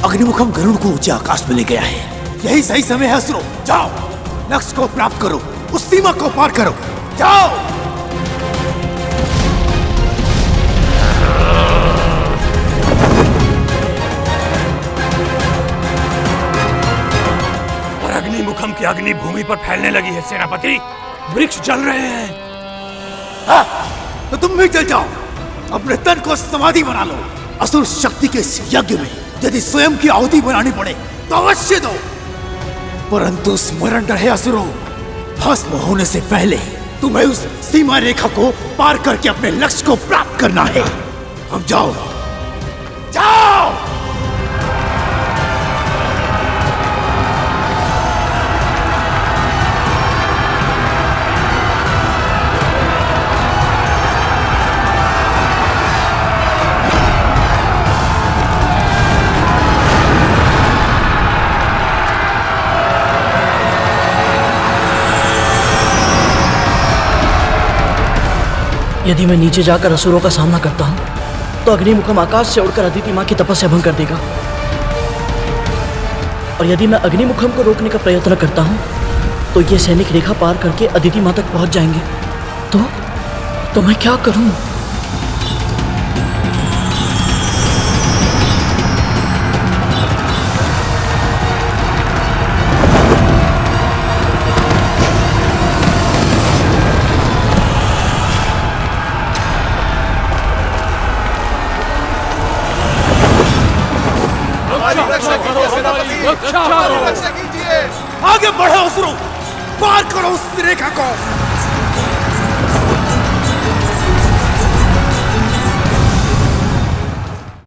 अग्निमुखम गरुड़ को ऊंचे आकाश में ले गया है। यही सही समय है असुरों, जाओ लक्ष्य को प्राप्त करो, उस सीमा को पार करो, जाओ। और अग्निमुखम की अग्नि भूमि पर फैलने लगी है सेनापति, वृक्ष जल रहे हैं। तो तुम भी जल जाओ, अपने तन को समाधि बना लो। असुर शक्ति के इस यज्ञ में यदि स्वयं की आहुति बनानी पड़े तो अवश्य दो, परंतु स्मरण रहे असुरों, भस्म होने से पहले तुम्हें उस सीमा रेखा को पार करके अपने लक्ष्य को प्राप्त करना है। अब जाओ, जाओ। यदि मैं नीचे जाकर असुरों का सामना करता हूं तो अग्निमुखम आकाश से उड़कर अदिति मां की तपस्या भंग कर देगा, और यदि मैं अग्निमुखम को रोकने का प्रयत्न करता हूं तो ये सैनिक रेखा पार करके अदिति मां तक पहुंच जाएंगे। तो मैं क्या करूं? रक्षा करो। आगे बढ़ो असुरों, पार करो उस रेखा को।